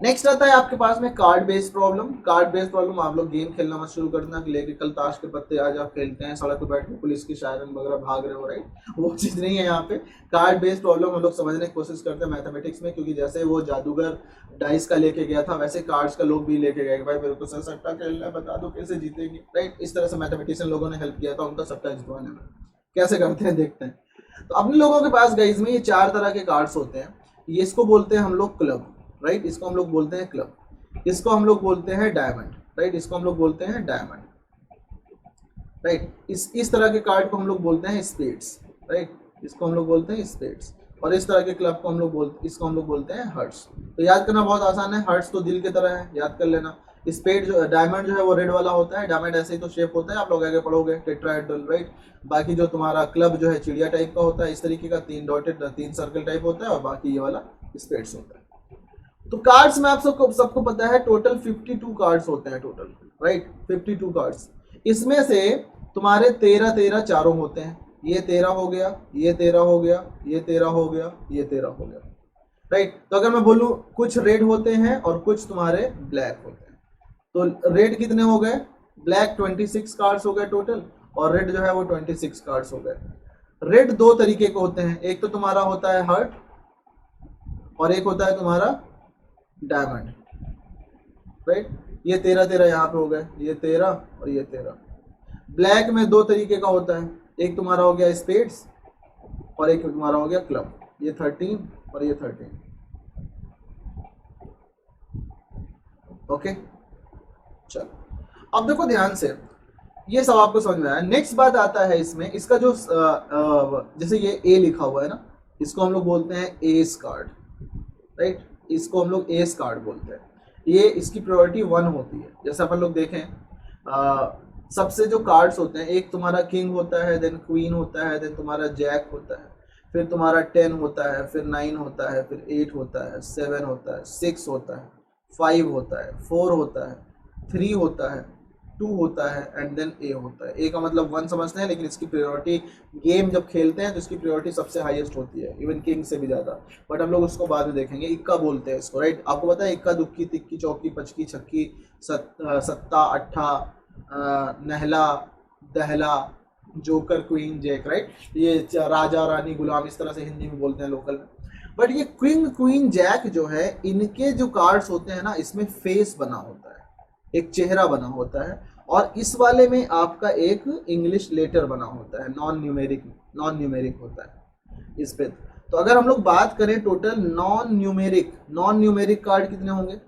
Next आता है आपके पास में card based problem. Card based problem आप लोग गेम खेलना मत शुरू कर देना कि लेके कल ताश के पत्ते आज आप खेलते हैं सड़क पर बैठ के पुलिस की शायरन वगैरह भाग रहे हो, राइट? वो चीज़ नहीं है यहाँ पे। कार्ड बेस्ड प्रॉब्लम हम लोग समझने की कोशिश करते हैं मैथमेटिक्स में, क्योंकि जैसे वो जादूगर डाइस का लेके गया था वैसे कार्ड्स का लोग भी लेके गए कि भाई मेरे को सर सट्टा खेलना है, बता दो कैसे जीतेंगे, राइट? इस तरह से मैथमेटिशियन लोगों ने हेल्प किया था उनका सट्टा जितवाने में। कैसे करते हैं देखते हैं। तो अपने लोगों के पास गाइस में ये 4 तरह के कार्ड्स होते हैं। ये इसको बोलते हैं हम लोग क्लब, राइट? इसको हम लोग बोलते हैं क्लब, इसको हम लोग बोलते हैं डायमंड, राइट? इसको हम लोग बोलते हैं डायमंड, राइट? इस तरह के कार्ड को हम लोग बोलते हैं स्पेड्स, राइट? इसको हम लोग बोलते हैं स्पेड्स। और इस तरह के क्लब को हम लोग बोलते हैं हार्ट्स। तो याद करना बहुत आसान है, हार्ट्स तो दिल की तरह है, याद कर लेना। स्पेड जो डायमंड जो है वो रेड वाला होता है, डायमंड ऐसे ही तो शेप होता है, आप लोग आगे पढ़ोगे टेट्राहेड्रल, राइट? बाकी जो तुम्हारा क्लब जो है चिड़िया टाइप का होता है, इस तरीके का 3 डॉटेड 3 सर्कल टाइप होता है, और बाकी ये वाला स्पेड्स होता है। तो कार्ड्स में आप सबको पता है टोटल 52 कार्ड्स होते हैं टोटल, राइट? 52 कार्ड्स। इसमें से तुम्हारे 13 चारों होते हैं। ये 13 हो गया, ये 13 हो गया, ये 13 हो गया, ये 13 हो गया, राइट? तो अगर मैं बोलूं कुछ रेड होते हैं और कुछ तुम्हारे ब्लैक होते हैं, तो रेड कितने हो गए? ब्लैक 26 कार्ड्स हो गए टोटल, और रेड जो है वो 26 कार्ड्स हो गए। रेड 2 तरीके के होते हैं, एक तो तुम्हारा होता है हार्ट और एक होता है तुम्हारा डायमंड, राइट? ये 13 यहाँ पे हो गए, ये 13 और ये 13। ब्लैक में 2 तरीके का होता है, एक तुम्हारा हो गया स्पेड्स और एक तुम्हारा हो गया क्लब, ये 13 और ये 13। ओके, चलो अब देखो ध्यान से, ये सब आपको समझ में आया। नेक्स्ट बात आता है इसमें, इसका जो जैसे ये ए लिखा हुआ है ना, इसको हम लोग बोलते हैं एस कार्ड, राइट? इसको हम लोग एस कार्ड बोलते हैं। ये इसकी प्रायोरिटी 1 होती है। जैसे अपन लोग देखें सबसे जो कार्ड्स होते हैं, एक तुम्हारा किंग होता है, देन क्वीन होता है, देन तुम्हारा जैक होता है, फिर तुम्हारा 10 होता है, फिर 9 होता है, फिर 8 होता है, 7 होता है, 6 होता है, 5 होता है, 4 होता है, 3 होता है, 2 होता है, एंड देन ए होता है। ए का मतलब 1 समझते हैं, लेकिन इसकी प्रायोरिटी गेम जब खेलते हैं तो इसकी प्रायोरिटी सबसे हाईएस्ट होती है, इवन किंग से भी ज़्यादा। बट हम लोग उसको बाद में देखेंगे। इक्का बोलते हैं इसको, राइट? आपको पता है इक्का, दुक्की, तिक्की, चौकी, पचकी, छक्की, सत्ता, अट्ठा, नहला, दहला, जोकर, क्वीन, जैक, राइट? ये राजा, रानी, गुलाम, इस तरह से हिंदी में बोलते हैं लोकल में। बट ये किंग, क्वीन, जैक जो है, इनके जो कार्ड्स होते हैं ना, इसमें फेस बना होता है, एक चेहरा बना होता है, और इस वाले में आपका एक इंग्लिश लेटर बना होता है, नॉन न्यूमेरिक होता है इस पे। तो अगर हम लोग बात करें टोटल नॉन न्यूमेरिक कार्ड कितने होंगे?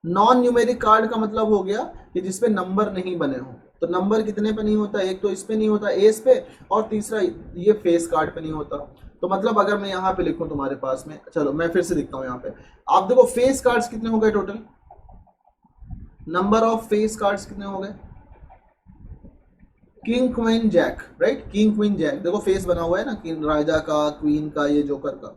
नॉन न्यूमेरिक कार्ड का मतलब हो गया कि जिसपे नंबर नहीं बने हो। तो नंबर कितने पे नहीं होता? एक तो इस पे नहीं होता, एस पे, और तीसरा ये फेस कार्ड पे नहीं होता। तो मतलब अगर मैं यहाँ पे लिखूं तुम्हारे पास में, चलो मैं फिर से दिखता हूँ यहाँ पे, आप देखो फेस कार्ड्स कितने हो गए total, number of face cards कितने हो गए? King, queen, jack, right? King, queen, jack, देखो फेस बना हुआ है ना, किंग राजा का, क्वीन का, ये जोकर का।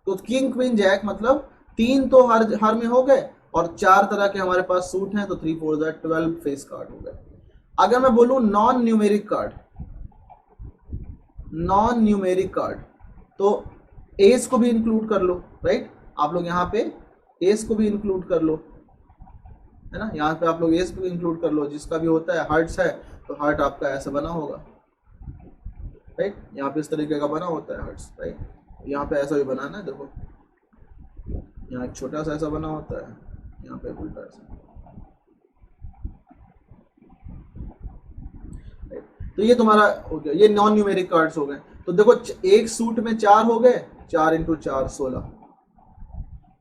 तो किंग, क्वीन, जैक मतलब 3 तो हर में हो गए, और 4 तरह के हमारे पास सूट हैं, तो 3 4 12 फेस कार्ड हो गए। अगर मैं बोलूं non numeric card, non numeric card, तो एज को भी इंक्लूड कर लो, राइट। आप लोग यहाँ पे एज को भी इंक्लूड कर लो, है ना, यहाँ पे आप लोग एज को भी इंक्लूड कर लो। जिसका भी होता है हार्ट्स है तो हार्ट आपका ऐसा बना होगा, राइट, यहाँ पे इस तरीके का बना होता है हार्ट्स, राइट। यहाँ पे ऐसा भी बनाना है, देखो यहाँ एक छोटा सा ऐसा बना होता है, यहाँ पे उल्टा ऐसा। तो ये तुम्हारा हो गया, ये नॉन न्यूमेरिक कार्ड्स हो गए। तो देखो एक सूट में 4 हो गए, 4 × 4 16।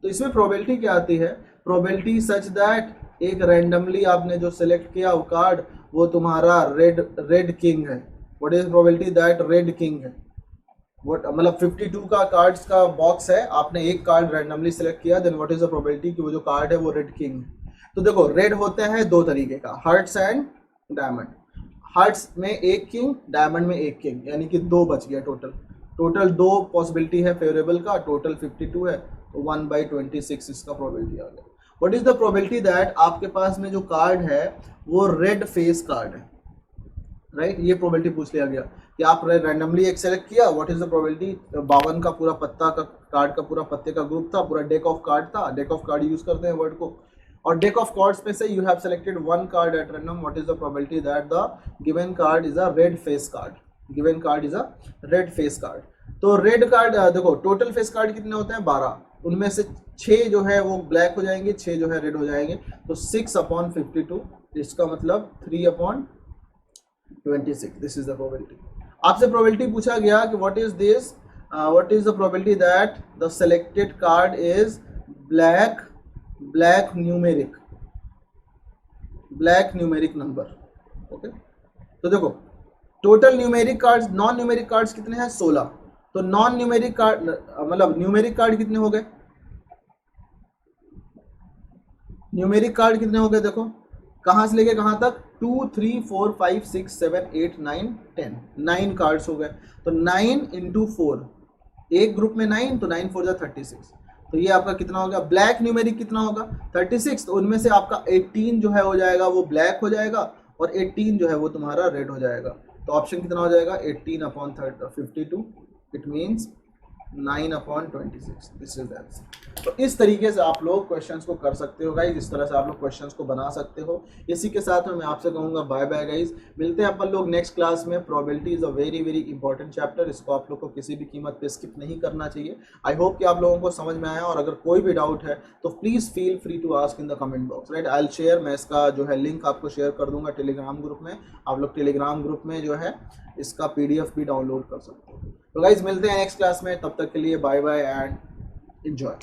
तो इसमें प्रोबेबिलिटी क्या आती है, प्रोबेबिलिटी सच दैट एक रैंडमली आपने जो सिलेक्ट किया वो कार्ड वो तुम्हारा रेड किंग है। What is probability that red king है, व्हाट मतलब 52 का कार्ड्स का बॉक्स है, आपने एक कार्ड रैंडमली सिलेक्ट किया, then what is the probability कि वो जो कार्ड है वो रेड किंग है। तो देखो रेड होते हैं दो तरीके का, हार्ट्स एंड डायमंड। हार्ट्स में एक किंग, डायमंड में एक किंग, यानी कि 2 बच गया टोटल 2 पॉसिबिलिटी है फेवरेबल का, टोटल 52 है, तो 1/26 इसका प्रोबेबिलिटी आ गया। What is the probability that आपके पास में जो कार्ड है वो रेड फेस कार्ड है, राइट। ये प्रोबेबिलिटी पूछ लिया गया कि आप रैंडमली एक सेलेक्ट किया, व्हाट इज द प्रोबेबिलिटी, 52 का पूरा पत्ता का कार्ड का पूरा पत्ते का ग्रुप था, पूरा डेक ऑफ कार्ड था, डेक ऑफ कार्ड यूज करते हैं वर्ड को, और डेक ऑफ कार्ड्स में से you have selected 1 card at random, what is the probability that the given card is a red face card, given card is a red face card. तो red card देखो total face card कितने होते हैं 12, उनमें से 6 जो है वो ब्लैक हो जाएंगे, 6 जो है रेड हो जाएंगे, तो 6/52, इसका मतलब 3/26, दिस इज द प्रोबेबिलिटी। आपसे प्रोबेबिलिटी पूछा गया कि what is this, what is the probability that the selected card is black numeric number, okay. तो देखो total numeric cards, non numeric cards कितने हैं 16, तो नॉन न्यूमेरिक कार्ड मतलब न्यूमेरिक कार्ड कितने हो गए, न्यूमेरिक कार्ड कितने हो गए, देखो कहां से लेके कहां तक, 2 3 4 5 6 7 8 9 10, 9 कार्ड्स हो गए। तो 9 × 4, एक ग्रुप में 9, तो 9 4 36, तो ये आपका कितना हो गया, ब्लैक न्यूमेरिक कितना होगा 36, तो उनमें से आपका 18 जो है हो जाएगा वो ब्लैक हो जाएगा, और 18 जो है वो तुम्हारा रेड हो जाएगा। तो ऑप्शन कितना हो जाएगा 18/52, it means 9/26, this is that. तो इस तरीके से आप लोग क्वेश्चंस को कर सकते हो गाइज, इस तरह से आप लोग क्वेश्चंस को बना सकते हो। इसी के साथ में मैं आपसे कहूँगा बाय बाय गाइज, मिलते हैं अपन लोग नेक्स्ट क्लास में। Probability is a very very important chapter, इसको आप लोग को किसी भी कीमत पे स्किप नहीं करना चाहिए। आई होप कि आप लोगों को समझ में आया, और अगर कोई भी डाउट है तो please feel free to ask in the comment box, right. I will share, मैं इसका जो है लिंक आपको शेयर कर दूंगा टेलीग्राम ग्रुप में, आप लोग टेलीग्राम ग्रुप में जो है इसका PDF भी डाउनलोड कर सकते हो। तो गाइज मिलते हैं नेक्स्ट क्लास में, तब तक के लिए बाय बाय एंड एंजॉय।